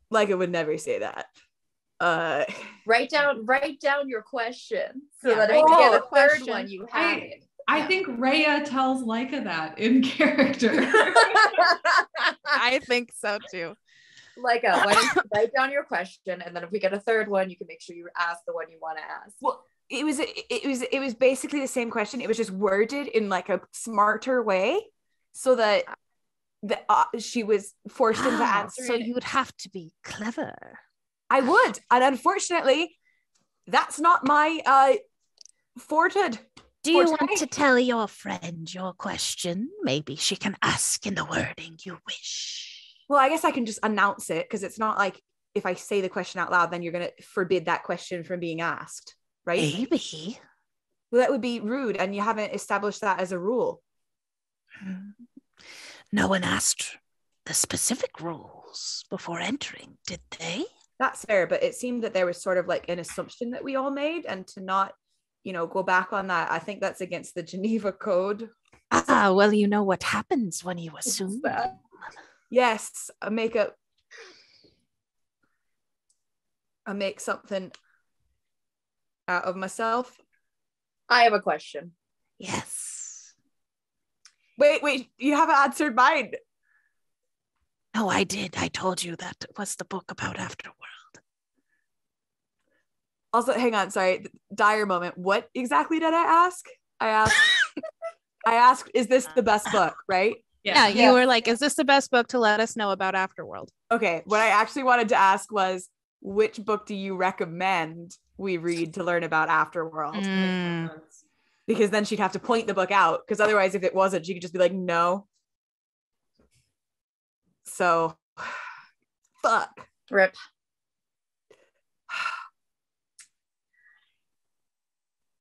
Speaker 7: Like I would never say that.
Speaker 5: Write down your question so
Speaker 1: Yeah,
Speaker 5: that if
Speaker 1: write
Speaker 5: we
Speaker 1: down
Speaker 5: get
Speaker 1: the
Speaker 5: a third
Speaker 1: question.
Speaker 5: one, you have it.
Speaker 4: I think Rhea tells Leica that in character.
Speaker 1: I think so too.
Speaker 5: Like, why don't you write down your question, and then if we get a third one, you can make sure you ask the one you want to ask.
Speaker 7: Well, it was basically the same question. It was just worded in like a smarter way, so that she was forced into answering.
Speaker 1: So you would have to be clever.
Speaker 7: I would, and unfortunately, that's not my forte.
Speaker 1: Do you want to tell your friend your question? Maybe she can ask in the wording you wish.
Speaker 7: Well, I guess I can just announce it because it's not like if I say the question out loud, then you're going to forbid that question from being asked, right?
Speaker 1: Maybe.
Speaker 7: Well, that would be rude, and you haven't established that as a rule.
Speaker 1: No one asked the specific rules before entering, did they?
Speaker 7: That's fair, but it seemed that there was sort of like an assumption that we all made, and to not, go back on that, I think that's against the Geneva Code.
Speaker 1: Well, you know what happens when you assume.
Speaker 7: Yes, I make something out of myself.
Speaker 5: I have a question.
Speaker 1: Yes.
Speaker 7: Wait, you haven't answered mine.
Speaker 1: No, I did. I told you that was the book about AfterWorld.
Speaker 7: Also, hang on, sorry, dire moment. What exactly did I ask? I asked, is this the best book, right?
Speaker 1: Yeah, you were like, is this the best book to let us know about AfterWorld?
Speaker 7: Okay, what I actually wanted to ask was, which book do you recommend we read to learn about AfterWorld? Because then she'd have to point the book out, because otherwise if it wasn't, she could just be like, no. So, fuck.
Speaker 5: Rip.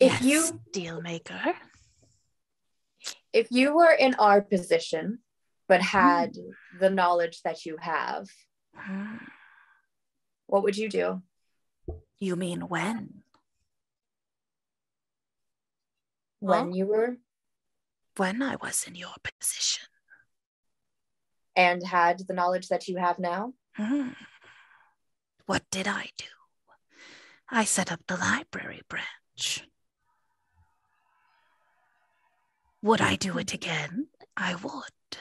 Speaker 1: Dealmaker.
Speaker 5: If you were in our position, but had the knowledge that you have, what would you do?
Speaker 1: You mean when?
Speaker 5: When you were?
Speaker 1: When I was in your position.
Speaker 5: And had the knowledge that you have now?
Speaker 1: What did I do? I set up the library branch. Would I do it again? I would.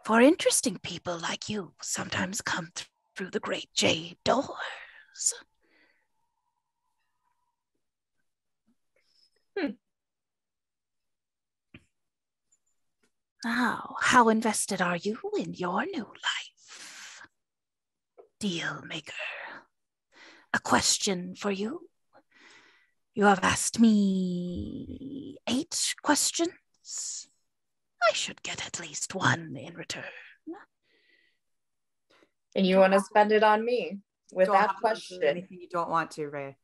Speaker 1: For interesting people like you sometimes come through the great jade doors. Now, how invested are you in your new life? Dealmaker. A question for you. You have asked me 8 questions. I should get at least 1 in return.
Speaker 5: And you want to spend it on me with
Speaker 7: Don't
Speaker 5: that
Speaker 7: have to answer
Speaker 5: question?
Speaker 7: anything you don't want to, Ray.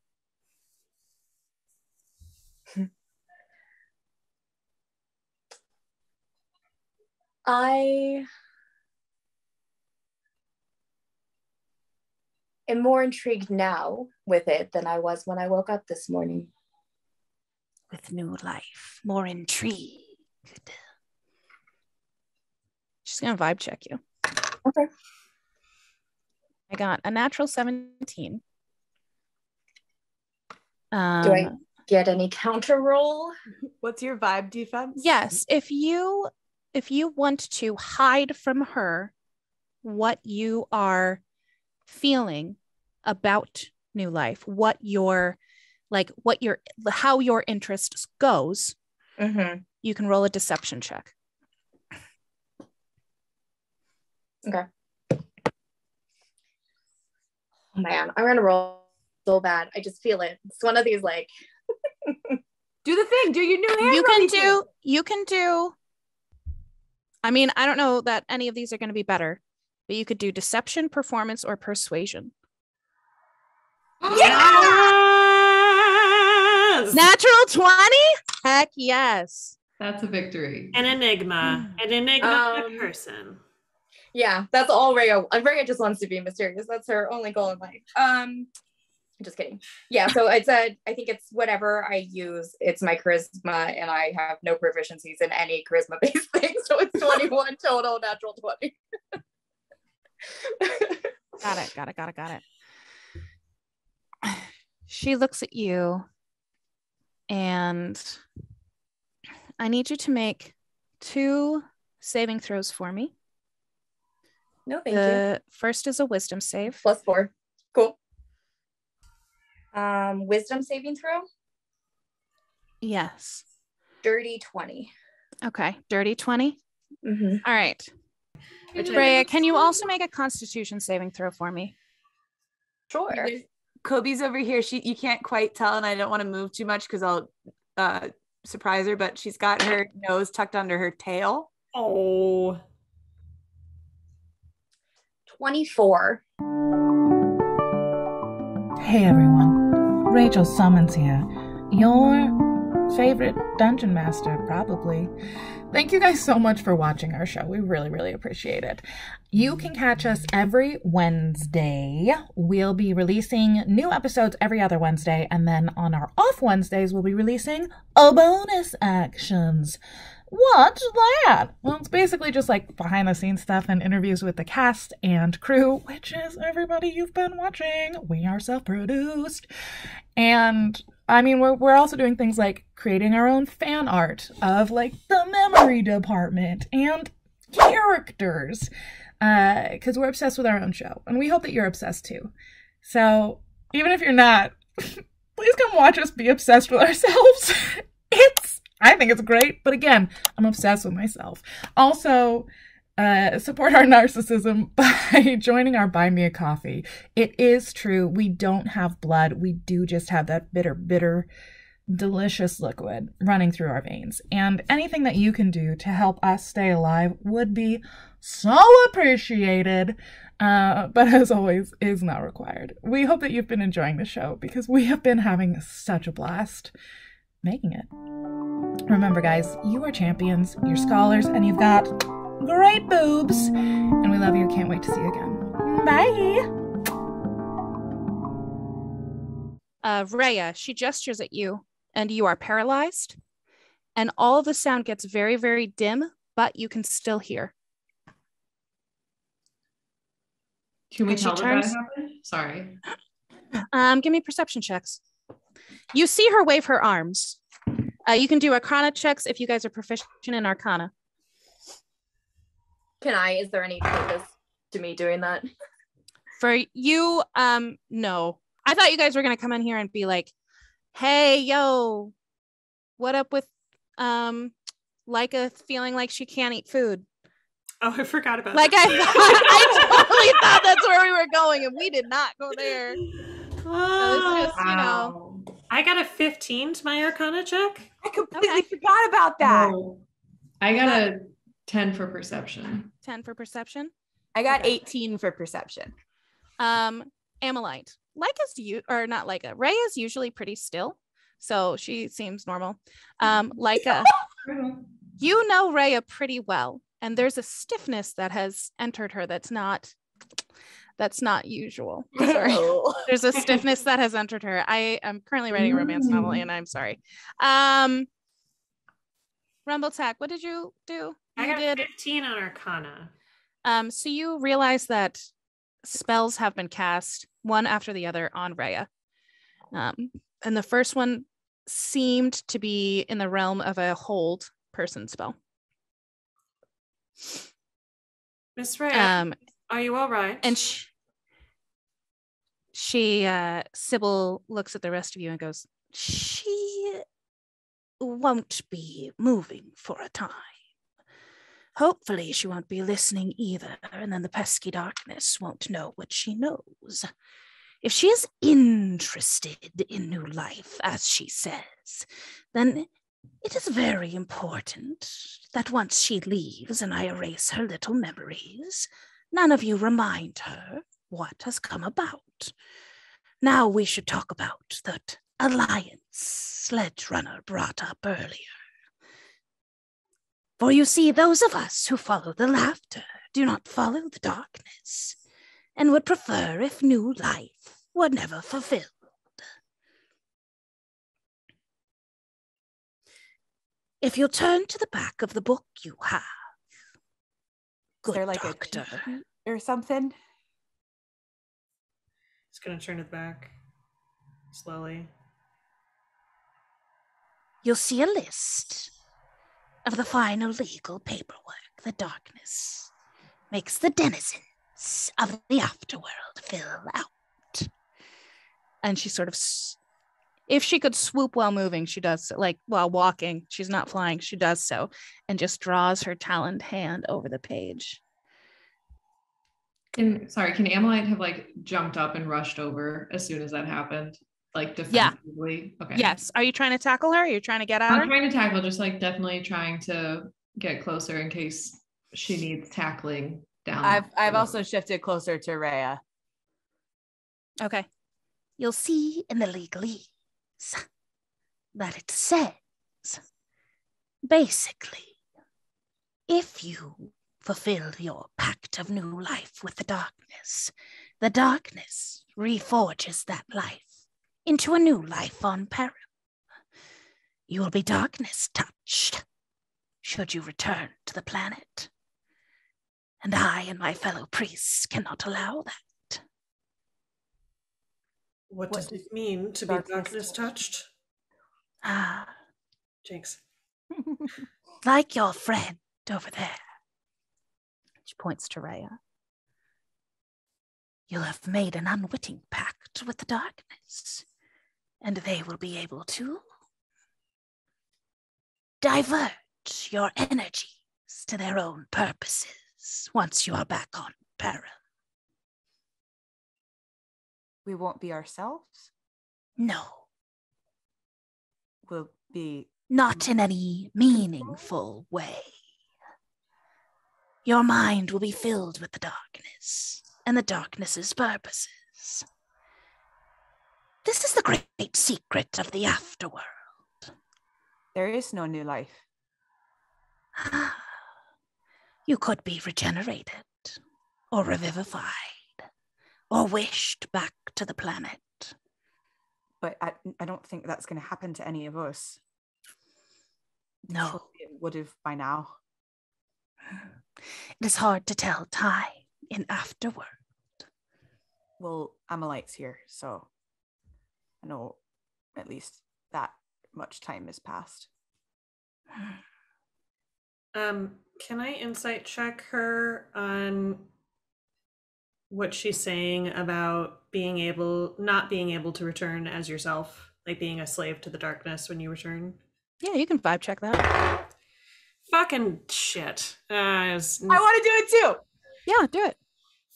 Speaker 5: I am more intrigued now with it than I was when I woke up this morning.
Speaker 1: With new life, more intrigued. She's gonna vibe check you.
Speaker 5: Okay.
Speaker 1: I got a natural 17.
Speaker 5: Do I get any counter roll?
Speaker 7: What's your vibe defense?
Speaker 1: Yes, if you want to hide from her what you are feeling about new life, how your interest goes, you can roll a deception check.
Speaker 5: Okay. Oh man, I'm gonna roll so bad. I just feel it. It's one of these like
Speaker 7: do the thing. Do your new hair.
Speaker 1: You can do. I mean, I don't know that any of these are going to be better, but you could do deception, performance, or persuasion.
Speaker 8: Yes!
Speaker 1: Natural 20? Heck yes.
Speaker 4: That's a victory.
Speaker 8: An enigma. An enigma person.
Speaker 5: Yeah, that's all Rhea. Rhea just wants to be mysterious. That's her only goal in life. Just kidding. Yeah, so I think it's whatever I use. It's my charisma, and I have no proficiencies in any charisma-based thing. So it's 21 total, natural 20.
Speaker 1: Got it. She looks at you, and I need you to make 2 saving throws for me.
Speaker 5: No, thank you.
Speaker 1: The first is a wisdom save.
Speaker 5: +4. Cool. Wisdom saving throw?
Speaker 1: Yes.
Speaker 5: Dirty 20.
Speaker 1: Okay, dirty 20.
Speaker 5: Mm-hmm.
Speaker 1: All right. Rhea, can you also make a constitution saving throw for me?
Speaker 5: Sure.
Speaker 7: Kobe's over here. You can't quite tell, and I don't want to move too much because I'll surprise her, but she's got her nose tucked under her tail.
Speaker 8: Oh.
Speaker 5: 24.
Speaker 9: Hey everyone, Rachel Summons here, your favorite dungeon master, probably. Thank you guys so much for watching our show. We really, really appreciate it. You can catch us every Wednesday. We'll be releasing new episodes every other Wednesday, and then on our off Wednesdays, we'll be releasing bonus actions. What's that? Well, it's basically just like behind the scenes stuff and interviews with the cast and crew, which is everybody you've been watching. We are self-produced. And I mean, we're also doing things like creating our own fan art of like the memory department and characters, because we're obsessed with our own show, and we hope that you're obsessed too. So even if you're not, please come watch us be obsessed with ourselves. I think it's great, but again, I'm obsessed with myself. Also, support our narcissism by joining our Buy Me a Coffee. It is true, we don't have blood. We do just have that bitter, delicious liquid running through our veins. And anything that you can do to help us stay alive would be so appreciated. But as always, is not required. We hope that you've been enjoying the show because we have been having such a blast making it. Remember, guys, you are champions, you're scholars, and you've got great boobs. And we love you. Can't wait to see you again. Bye.
Speaker 1: Rhea, she gestures at you, and you are paralyzed. And all of the sound gets very, very dim, but you can still hear.
Speaker 4: Can we
Speaker 1: And she
Speaker 4: tell that
Speaker 1: turns-
Speaker 4: happened? Sorry.
Speaker 1: Give me perception checks. You see her wave her arms. You can do Arcana checks if you guys are proficient in Arcana.
Speaker 5: Is there any purpose to me doing that?
Speaker 1: For you, no. I thought you guys were gonna come in here and be like, hey, yo, what up with Leica feeling like she can't eat food?
Speaker 8: Oh, I forgot about
Speaker 1: like
Speaker 8: that.
Speaker 1: I totally thought that's where we were going, and we did not go there.
Speaker 8: Oh,
Speaker 1: So it's just, you know.
Speaker 8: I got a 15 to my Arcana check.
Speaker 7: I completely forgot about that.
Speaker 4: Oh, I got a 10 for perception.
Speaker 1: 10 for perception.
Speaker 7: I got 18 for perception.
Speaker 1: Amalite. Not Leica. Rhea is usually pretty still, so she seems normal. Leica, you know Rhea pretty well, And there's a stiffness that has entered her that's not usual. Sorry. There's a stiffness that has entered her. I am currently writing a romance novel, and I'm sorry. Rumblesack, what did you do?
Speaker 8: I got 15 on Arcana.
Speaker 1: So you realize that spells have been cast one after the other on Rhea. And the first one seemed to be in the realm of a hold person spell.
Speaker 8: Miss Rhea, are you all right?
Speaker 1: And Sibul looks at the rest of you and goes, she won't be moving for a time. Hopefully she won't be listening either, and then the pesky darkness won't know what she knows. If she is interested in new life, as she says, then it is very important that once she leaves and I erase her little memories, none of you remind her what has come about. Now we should talk about that alliance Sledge Runner brought up earlier. For you see, those of us who follow the laughter do not follow the darkness, and would prefer if new life were never fulfilled. If you'll turn to the back of the book you have, good
Speaker 7: there like
Speaker 1: doctor,
Speaker 7: or something?
Speaker 8: It's gonna turn to the back slowly.
Speaker 1: You'll see a list of the final legal paperwork the darkness makes the denizens of the afterworld fill out. And she sort of, if she could swoop while moving, she does so. Like while walking, she's not flying, she does so, and just draws her taloned hand over the page.
Speaker 4: Can Amelite have like jumped up and rushed over as soon as that happened? Like defensively? Yeah. Okay.
Speaker 1: Yes. Are you trying to tackle her? Are you trying to get at her?
Speaker 4: I'm trying to tackle, just like definitely trying to get closer in case she needs tackling down.
Speaker 7: I've also shifted closer to Rhea.
Speaker 1: Okay. You'll see in the legalese that it says, basically, if you fulfill your pact of new life with the darkness reforges that life into a new life on Param. You will be darkness touched should you return to the planet. And I and my fellow priests cannot allow that.
Speaker 8: What does it mean to be darkness touched? Jinx.
Speaker 1: Like your friend over there. She points to Rhea. You'll have made an unwitting pact with the darkness, and they will be able to divert your energies to their own purposes once you are back on Param.
Speaker 7: We won't be ourselves?
Speaker 1: No.
Speaker 7: We'll be...
Speaker 1: Not in any meaningful way. Your mind will be filled with the darkness and the darkness's purposes. This is the great secret of the afterworld.
Speaker 7: There is no new life.
Speaker 1: You could be regenerated, or revivified, or wished back to the planet.
Speaker 7: But I don't think that's going to happen to any of us.
Speaker 1: No.
Speaker 7: Surely it would have by now.
Speaker 1: It is hard to tell time in afterworld.
Speaker 7: Well, Amelite's here, so I know at least that much time has passed.
Speaker 8: Can I insight check her on what she's saying about not being able to return as yourself, like being a slave to the darkness when you return?
Speaker 1: Yeah, you can vibe check that.
Speaker 8: Fucking shit.
Speaker 7: I want to do it too.
Speaker 1: Yeah, do it.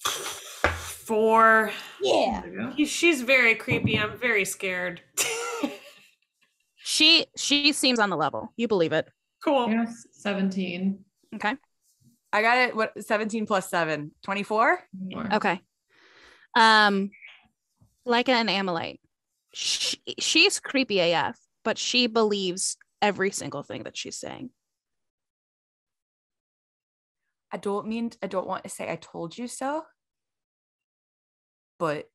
Speaker 8: 4.
Speaker 1: Yeah.
Speaker 8: She's very creepy. I'm very scared.
Speaker 1: She seems on the level. You believe it.
Speaker 8: Cool.
Speaker 4: Yes, 17.
Speaker 1: Okay.
Speaker 7: I got it. What? 17 plus 7. 24?
Speaker 1: Okay. Like an Amelite. She's creepy AF, but she believes every single thing that she's saying.
Speaker 10: I don't want to say I told you so, but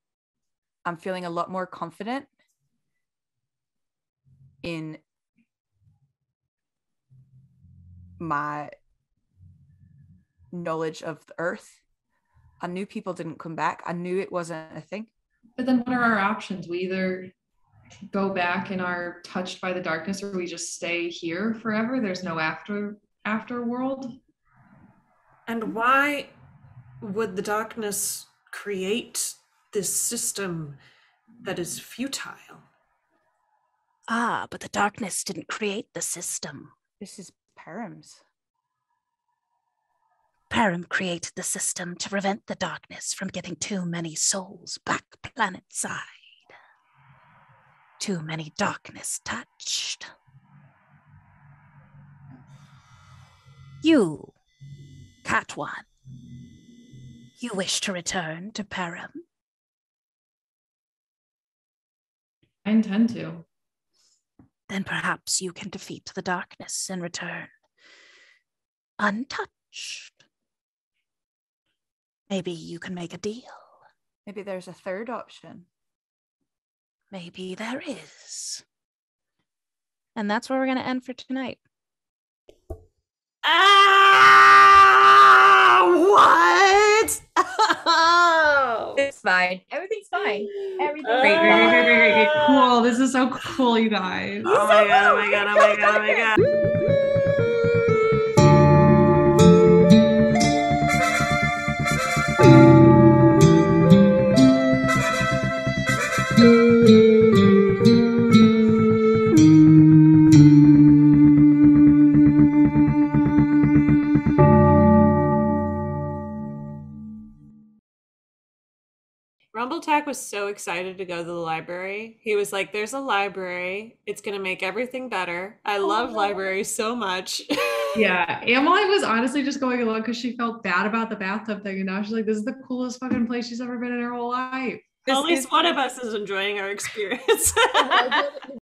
Speaker 10: I'm feeling a lot more confident in my knowledge of the earth. I knew people didn't come back. I knew it wasn't a thing.
Speaker 4: But then what are our options? We either go back and are touched by the darkness, or we just stay here forever. There's no afterworld.
Speaker 8: And why would the darkness create this system that is futile?
Speaker 1: Ah, but the darkness didn't create the system.
Speaker 10: This is Param's.
Speaker 1: Param created the system to prevent the darkness from getting too many souls back planet side. Too many darkness touched. You, Cat One, you wish to return to Param?
Speaker 4: I intend to.
Speaker 1: Then perhaps you can defeat the darkness and return untouched. Maybe you can make a deal.
Speaker 10: Maybe there's a third option.
Speaker 1: Maybe there is. And that's where we're going to end for tonight.
Speaker 8: What?
Speaker 5: It's fine. Everything's fine. Everything's
Speaker 4: Great. Cool. This is so cool, you guys.
Speaker 8: Oh my god, oh my god, oh my god, oh my god. Rumbletak was so excited to go to the library. He was like, there's a library. It's going to make everything better. I love libraries so much.
Speaker 4: Yeah, Emily was honestly just going along because she felt bad about the bathtub thing. And now she's like, this is the coolest fucking place she's ever been in her whole life.
Speaker 8: At least one of us is enjoying our experience.